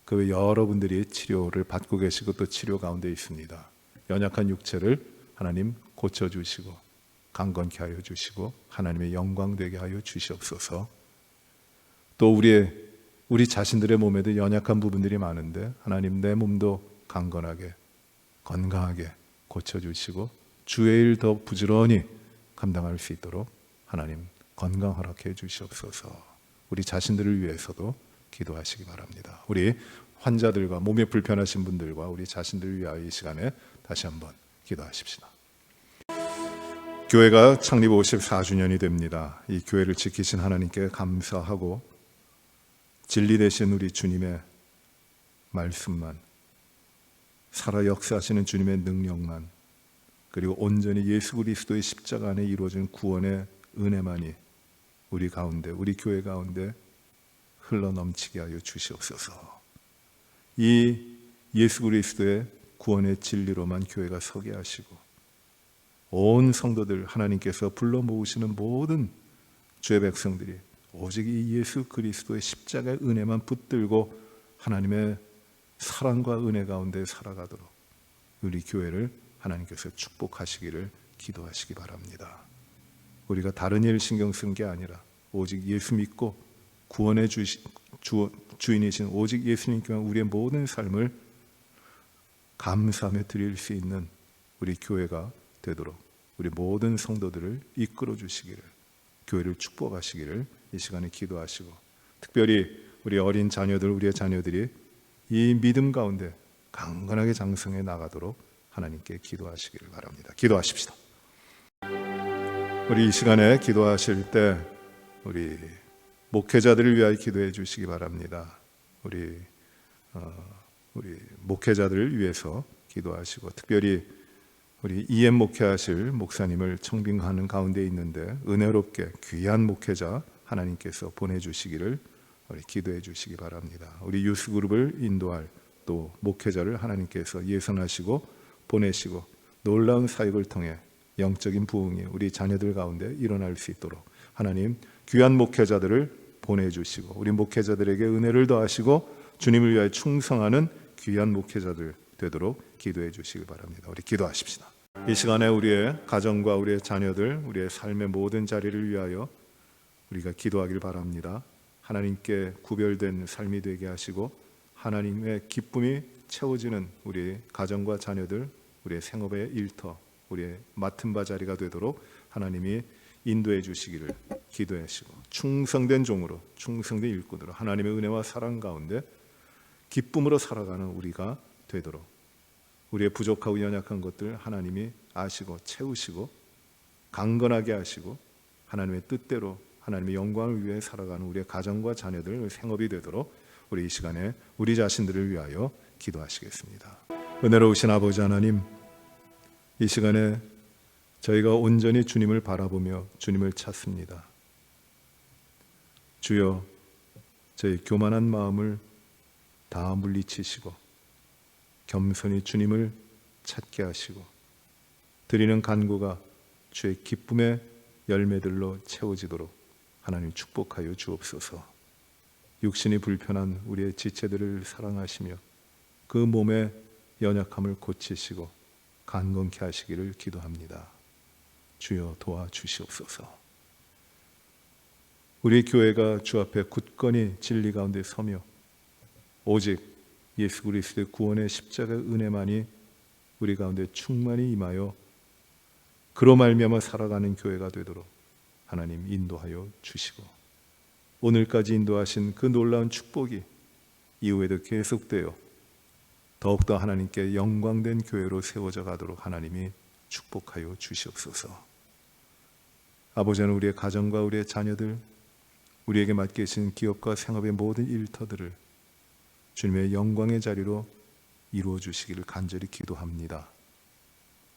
그 외 여러분들이 치료를 받고 계시고 또 치료 가운데 있습니다. 연약한 육체를 하나님 고쳐주시고 강건케 하여 주시고 하나님의 영광 되게 하여 주시옵소서. 또 우리 자신들의 몸에도 연약한 부분들이 많은데 하나님 내 몸도 강건하게 건강하게 고쳐주시고 주의 일 더 부지런히 감당할 수 있도록 하나님 건강 허락해 주시옵소서. 우리 자신들을 위해서도 기도하시기 바랍니다. 우리 환자들과 몸이 불편하신 분들과 우리 자신들을 위하여 이 시간에 다시 한번 기도하십시다. 교회가 창립 54주년이 됩니다. 이 교회를 지키신 하나님께 감사하고 진리 되신 우리 주님의 말씀만, 살아 역사하시는 주님의 능력만, 그리고 온전히 예수 그리스도의 십자가 안에 이루어진 구원의 은혜만이 우리 가운데, 우리 교회 가운데 흘러넘치게 하여 주시옵소서. 이 예수 그리스도의 구원의 진리로만 교회가 서게 하시고 온 성도들 하나님께서 불러 모으시는 모든 주의 백성들이 오직 이 예수 그리스도의 십자가의 은혜만 붙들고 하나님의 사랑과 은혜 가운데 살아가도록 우리 교회를 하나님께서 축복하시기를 기도하시기 바랍니다. 우리가 다른 일 신경 쓴 게 아니라 오직 예수 믿고 구원의 주인이신 오직 예수님께만 우리의 모든 삶을 감사하며 드릴 수 있는 우리 교회가 되도록 우리 모든 성도들을 이끌어 주시기를, 교회를 축복하시기를 이 시간에 기도하시고, 특별히 우리 어린 자녀들, 우리의 자녀들이 이 믿음 가운데 강건하게 장성해 나가도록 하나님께 기도하시기를 바랍니다. 기도하십시다. 우리 이 시간에 기도하실 때 우리 목회자들을 위하여 기도해 주시기 바랍니다. 우리 목회자들을 위해서 기도하시고, 특별히 우리 EM 목회하실 목사님을 청빙하는 가운데 있는데 은혜롭게 귀한 목회자 하나님께서 보내주시기를 우리 기도해 주시기 바랍니다. 우리 유스그룹을 인도할 또 목회자를 하나님께서 예선하시고 보내시고 놀라운 사역을 통해 영적인 부흥이 우리 자녀들 가운데 일어날 수 있도록 하나님 귀한 목회자들을 보내주시고 우리 목회자들에게 은혜를 더하시고 주님을 위하여 충성하는 귀한 목회자들 되도록 기도해 주시기 바랍니다. 우리 기도하십시다. 이 시간에 우리의 가정과 우리의 자녀들, 우리의 삶의 모든 자리를 위하여 우리가 기도하길 바랍니다. 하나님께 구별된 삶이 되게 하시고 하나님의 기쁨이 채워지는 우리 가정과 자녀들, 우리의 생업의 일터, 우리의 맡은 바 자리가 되도록 하나님이 인도해 주시기를 기도하시고 충성된 종으로, 충성된 일꾼으로 하나님의 은혜와 사랑 가운데 기쁨으로 살아가는 우리가 되도록 우리의 부족하고 연약한 것들 하나님이 아시고 채우시고 강건하게 하시고 하나님의 뜻대로 하나님의 영광을 위해 살아가는 우리의 가정과 자녀들 생업이 되도록 우리 이 시간에 우리 자신들을 위하여 기도하시겠습니다. 은혜로우신 아버지 하나님, 이 시간에 저희가 온전히 주님을 바라보며 주님을 찾습니다. 주여, 저희 교만한 마음을 다 물리치시고 겸손히 주님을 찾게 하시고 드리는 간구가 주의 기쁨의 열매들로 채워지도록 하나님 축복하여 주옵소서. 육신이 불편한 우리의 지체들을 사랑하시며 그 몸의 연약함을 고치시고 강건케 하시기를 기도합니다. 주여 도와주시옵소서. 우리 교회가 주 앞에 굳건히 진리 가운데 서며 오직 예수 그리스도의 구원의 십자가의 은혜만이 우리 가운데 충만히 임하여 그로 말미암아 살아가는 교회가 되도록 하나님 인도하여 주시고 오늘까지 인도하신 그 놀라운 축복이 이후에도 계속되어 더욱더 하나님께 영광된 교회로 세워져 가도록 하나님이 축복하여 주시옵소서. 아버지 하나님, 우리의 가정과 우리의 자녀들, 우리에게 맡기신 기업과 생업의 모든 일터들을 주님의 영광의 자리로 이루어 주시기를 간절히 기도합니다.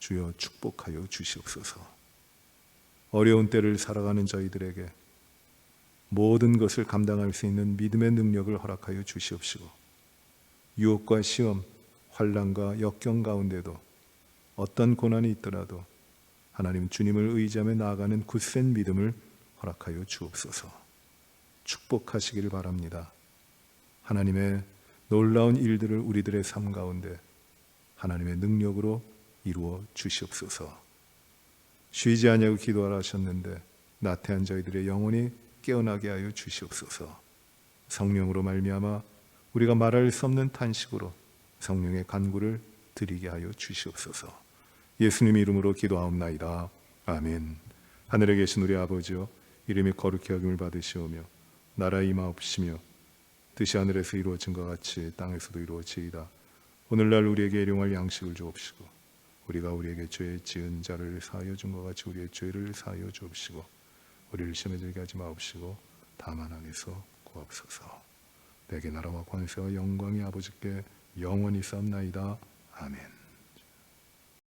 주여 축복하여 주시옵소서. 어려운 때를 살아가는 저희들에게 모든 것을 감당할 수 있는 믿음의 능력을 허락하여 주시옵시고 유혹과 시험, 환난과 역경 가운데도 어떤 고난이 있더라도 하나님 주님을 의지하며 나아가는 굳센 믿음을 허락하여 주옵소서. 축복하시기를 바랍니다. 하나님의 놀라운 일들을 우리들의 삶 가운데 하나님의 능력으로 이루어 주시옵소서. 쉬지 아니하고 기도하라 하셨는데 나태한 저희들의 영혼이 깨어나게 하여 주시옵소서. 성령으로 말미암아 우리가 말할 수 없는 탄식으로 성령의 간구를 드리게 하여 주시옵소서. 예수님 이름으로 기도하옵나이다. 아멘. 하늘에 계신 우리 아버지여, 이름이 거룩히 여김을 받으시오며 나라 임하옵시며 뜻이 하늘에서 이루어진 것 같이 땅에서도 이루어지이다. 오늘날 우리에게 일용할 양식을 주옵시고 우리가 우리에게 죄 지은 자를 사하여 준 것 같이 우리의 죄를 사하여 주옵시고 우리를 시험에 들게 하지 마옵시고 다만 악에서 구하옵소서. 내게 나라와 권세와 영광이 아버지께 영원히 쌓나이다. 아멘.